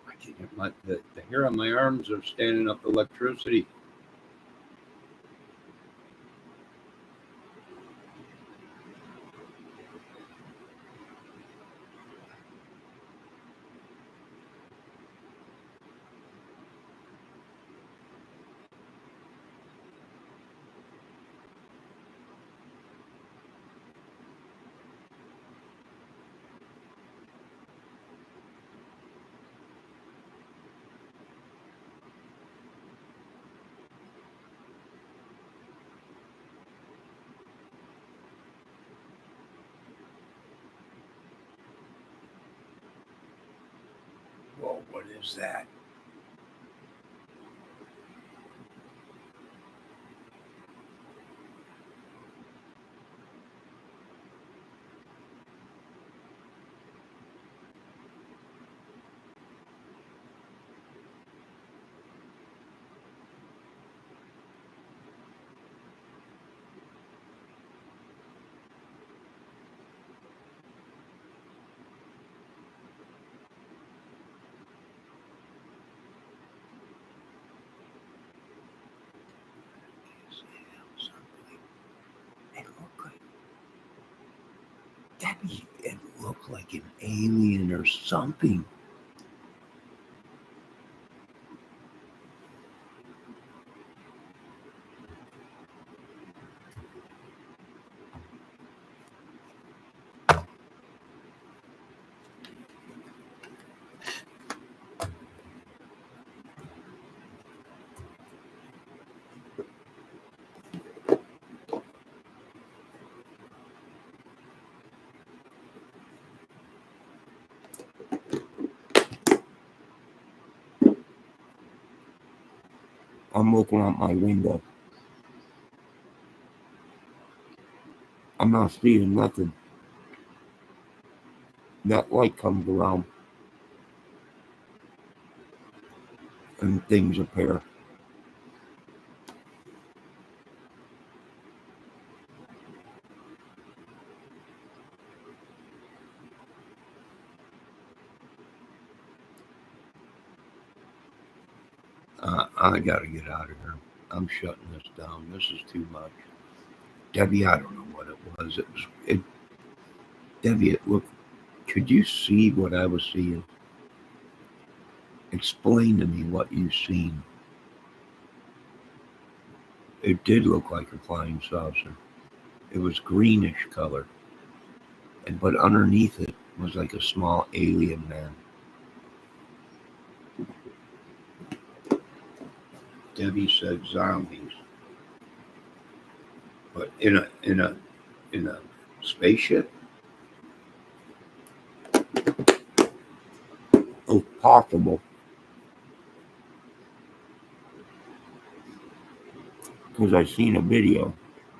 I can't get the hair on my arms are standing up electricity. Whoa! What is that? It looked like an alien or something. I'm looking out my window. I'm not seeing nothing. That light comes around and things appear. I gotta get out of here. I'm shutting this down. This is too much. Debbie, I don't know what it was. Debbie, look, could you see what I was seeing? Explain to me what you've seen. It did look like a flying saucer. It was greenish color, but underneath it was like a small alien man. Debbie said zombies, but in a spaceship. Oh, possible, because I seen a video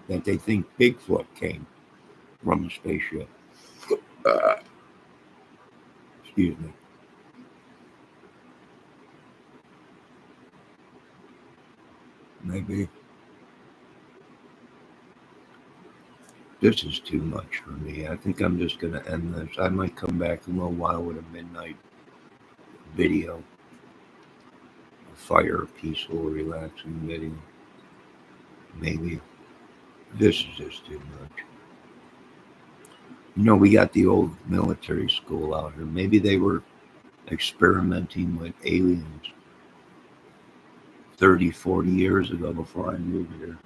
that they think Bigfoot came from a spaceship. Uh, excuse me. Maybe this is too much for me. I think I'm just going to end this. I might come back in a little while with a midnight video, a fire, peaceful, relaxing video. Maybe this is just too much. We got the old military school out here. Maybe they were experimenting with aliens 30, 40 years ago before I moved here.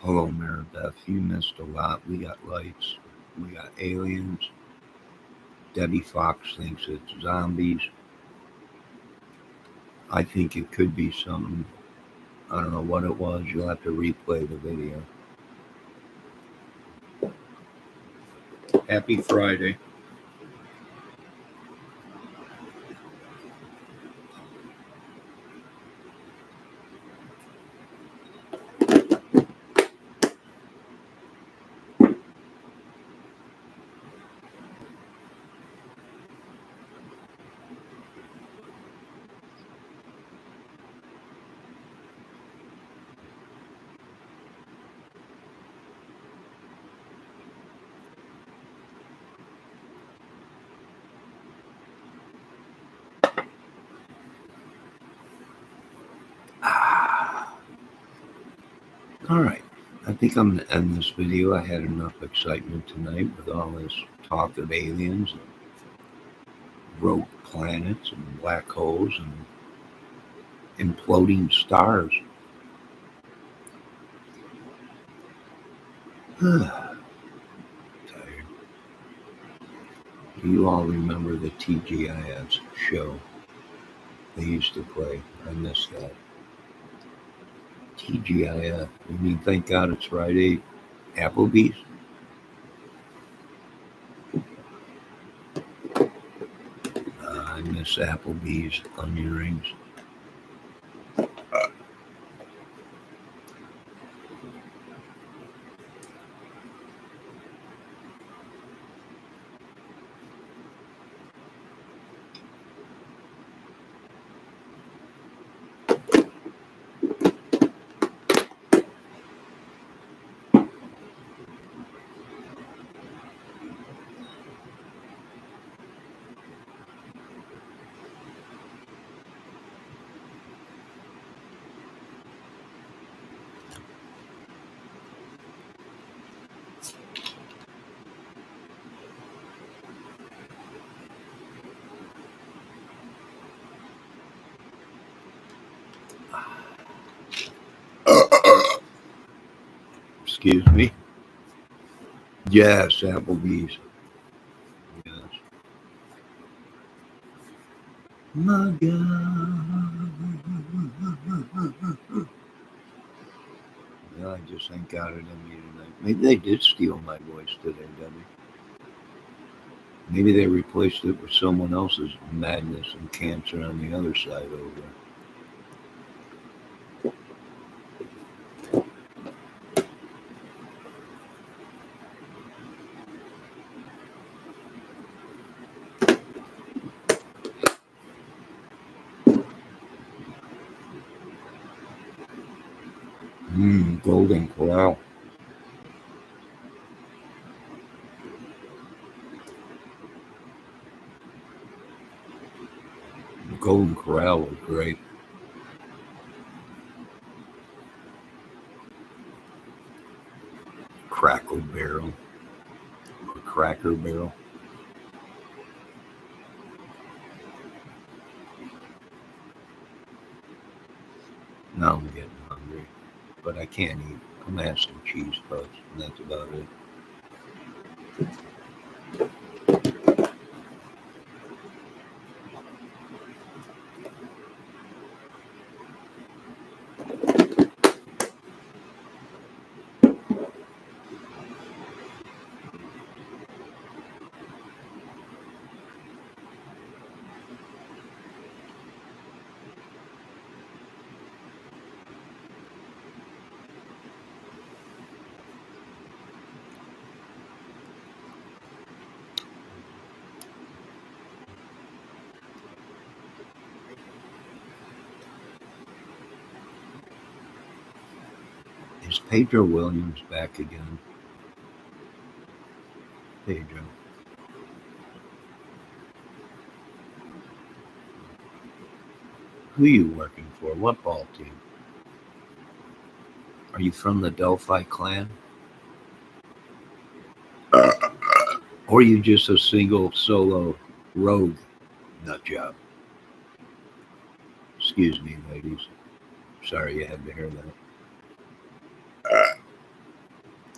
Hello, Maribeth. You missed a lot. We got lights. We got aliens. Debbie Fox thinks it's zombies. I think it could be something. I don't know what it was. You'll have to replay the video. Happy Friday. All right. I think I'm going to end this video. I had enough excitement tonight with all this talk of aliens and rogue planets and black holes and imploding stars. Tired. Do you all remember the TGIF show they used to play? I miss that. TGIF. I mean, thank God it's Friday. Applebee's? I miss Applebee's onion rings. Excuse me. Yes, Applebee's. Yes. My God. I just ain't got it in me tonight. Maybe they did steal my voice today, Debbie. Maybe they replaced it with someone else's madness and cancer on the other side over there. Golden Corral. Golden Corral was great. Crackle Barrel. Or Cracker Barrel. Now I'm getting hungry. But I can't eat. I'm gonna have some cheese puffs, and that's about it. Is Pedro Williams back again? Pedro. Who are you working for? What ball team? Are you from the Delphi clan? Or are you just a single solo rogue nut job? Excuse me, ladies. Sorry you had to hear that.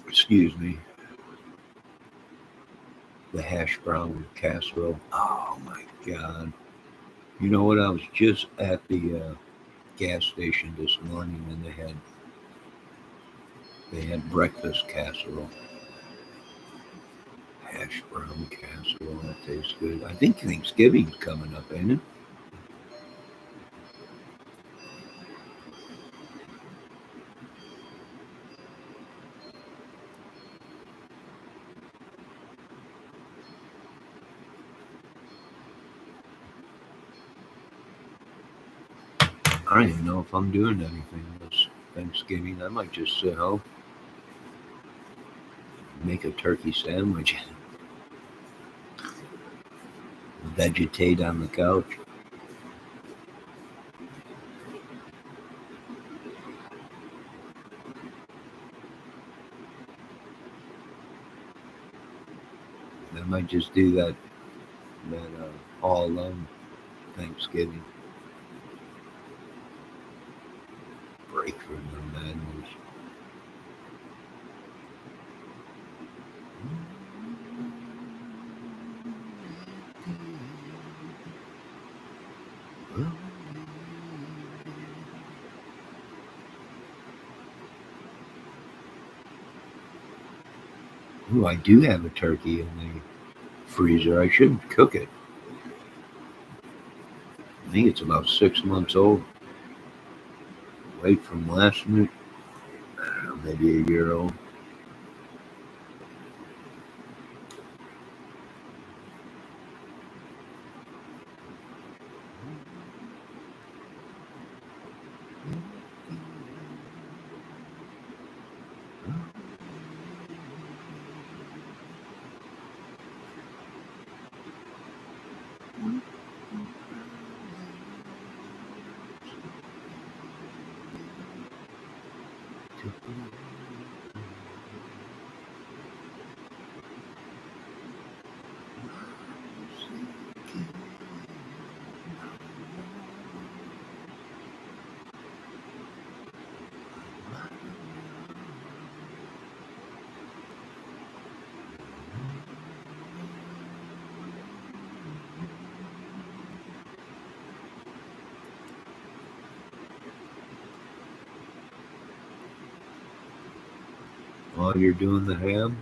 Excuse me. The hash brown casserole. Oh my God. You know what? I was just at the gas station this morning and they had breakfast casserole. Hash brown casserole. That tastes good. I think Thanksgiving's coming up, ain't it? I don't even know if I'm doing anything this Thanksgiving. I might just sit home, make a turkey sandwich, vegetate on the couch. I might just do that all alone Thanksgiving. Break from the madness. Ooh, I do have a turkey in the freezer. I should cook it. I think it's about 6 months old. Weight from last week, I don't know, maybe a year old. While you're doing the ham,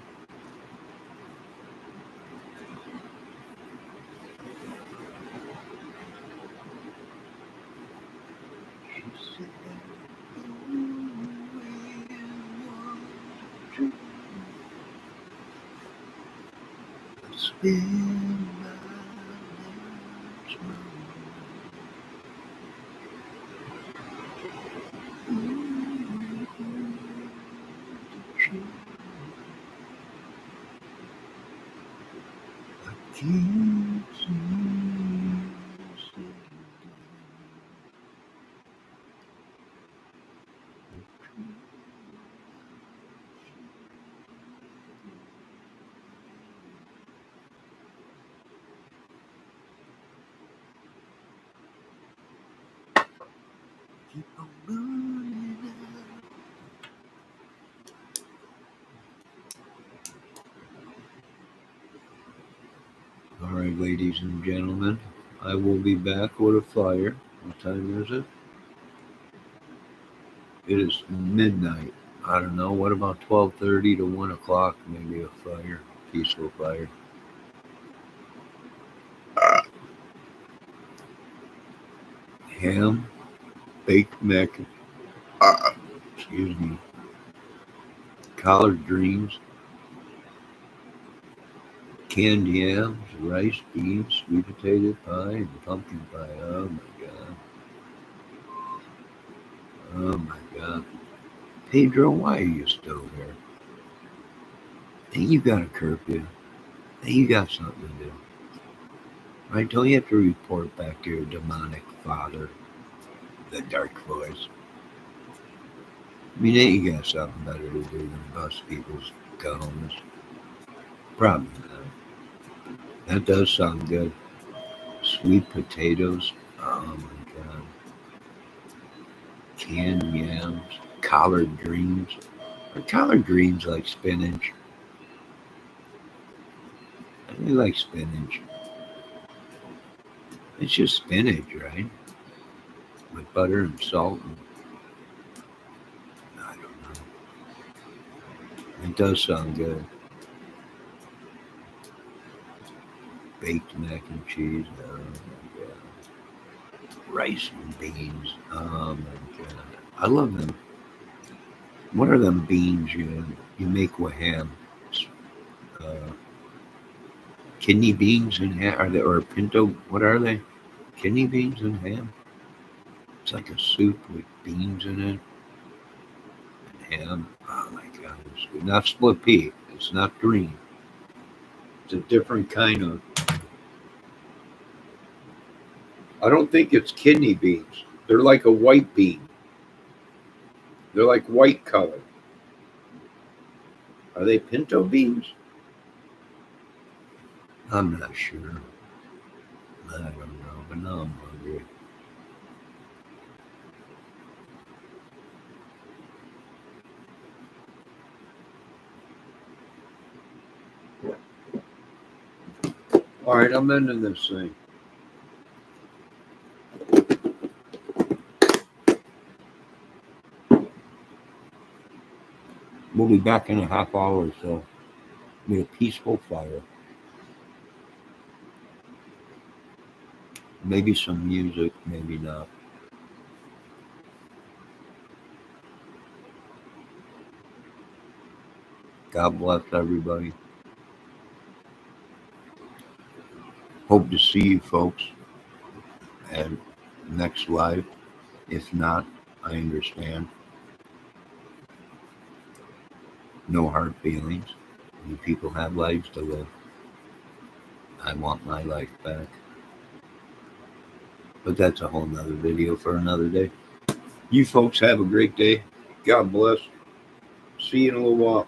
all right, ladies and gentlemen, I will be back with a fire. What time is it? It is midnight. I don't know. What about 12:30 to 1 o'clock? Maybe a fire, peaceful fire. Ham, baked mac, excuse me, collard greens, canned yams, rice, beans, sweet potato pie, and pumpkin pie. Oh my god. Oh my god. Pedro, why are you still there? Think you got a curfew? Think you got something to do? Right? Don't you have to report back to your demonic father, the dark voice? I mean, ain't you got something better to do than bust people's cojones? Probably not. That does sound good. Sweet potatoes. Oh my god. Canned yams. Collard greens. Are collard greens like spinach? I really like spinach. It's just spinach, right? With butter and salt. And, I don't know. It does sound good. Baked mac and cheese. Oh my god. Rice and beans. Oh my god. I love them. What are them beans you make with ham? Uh, Kidney beans and ham? Are they or pinto? What are they? Kidney beans and ham? It's like a soup with beans in it and ham. Oh my god, it's good. Not split pea. It's not green. It's a different kind of. I don't think it's kidney beans. They're like a white bean. They're like white color. Are they pinto beans? I'm not sure. I don't know, but now I'm hungry. All right, I'm ending this thing. We'll be back in a half hour or so. with a peaceful fire. Maybe some music, maybe not. God bless everybody. Hope to see you folks at next live. If not, I understand. No hard feelings. You people have lives to live. I want my life back. But that's a whole nother video for another day. You folks have a great day. God bless. See you in a little while.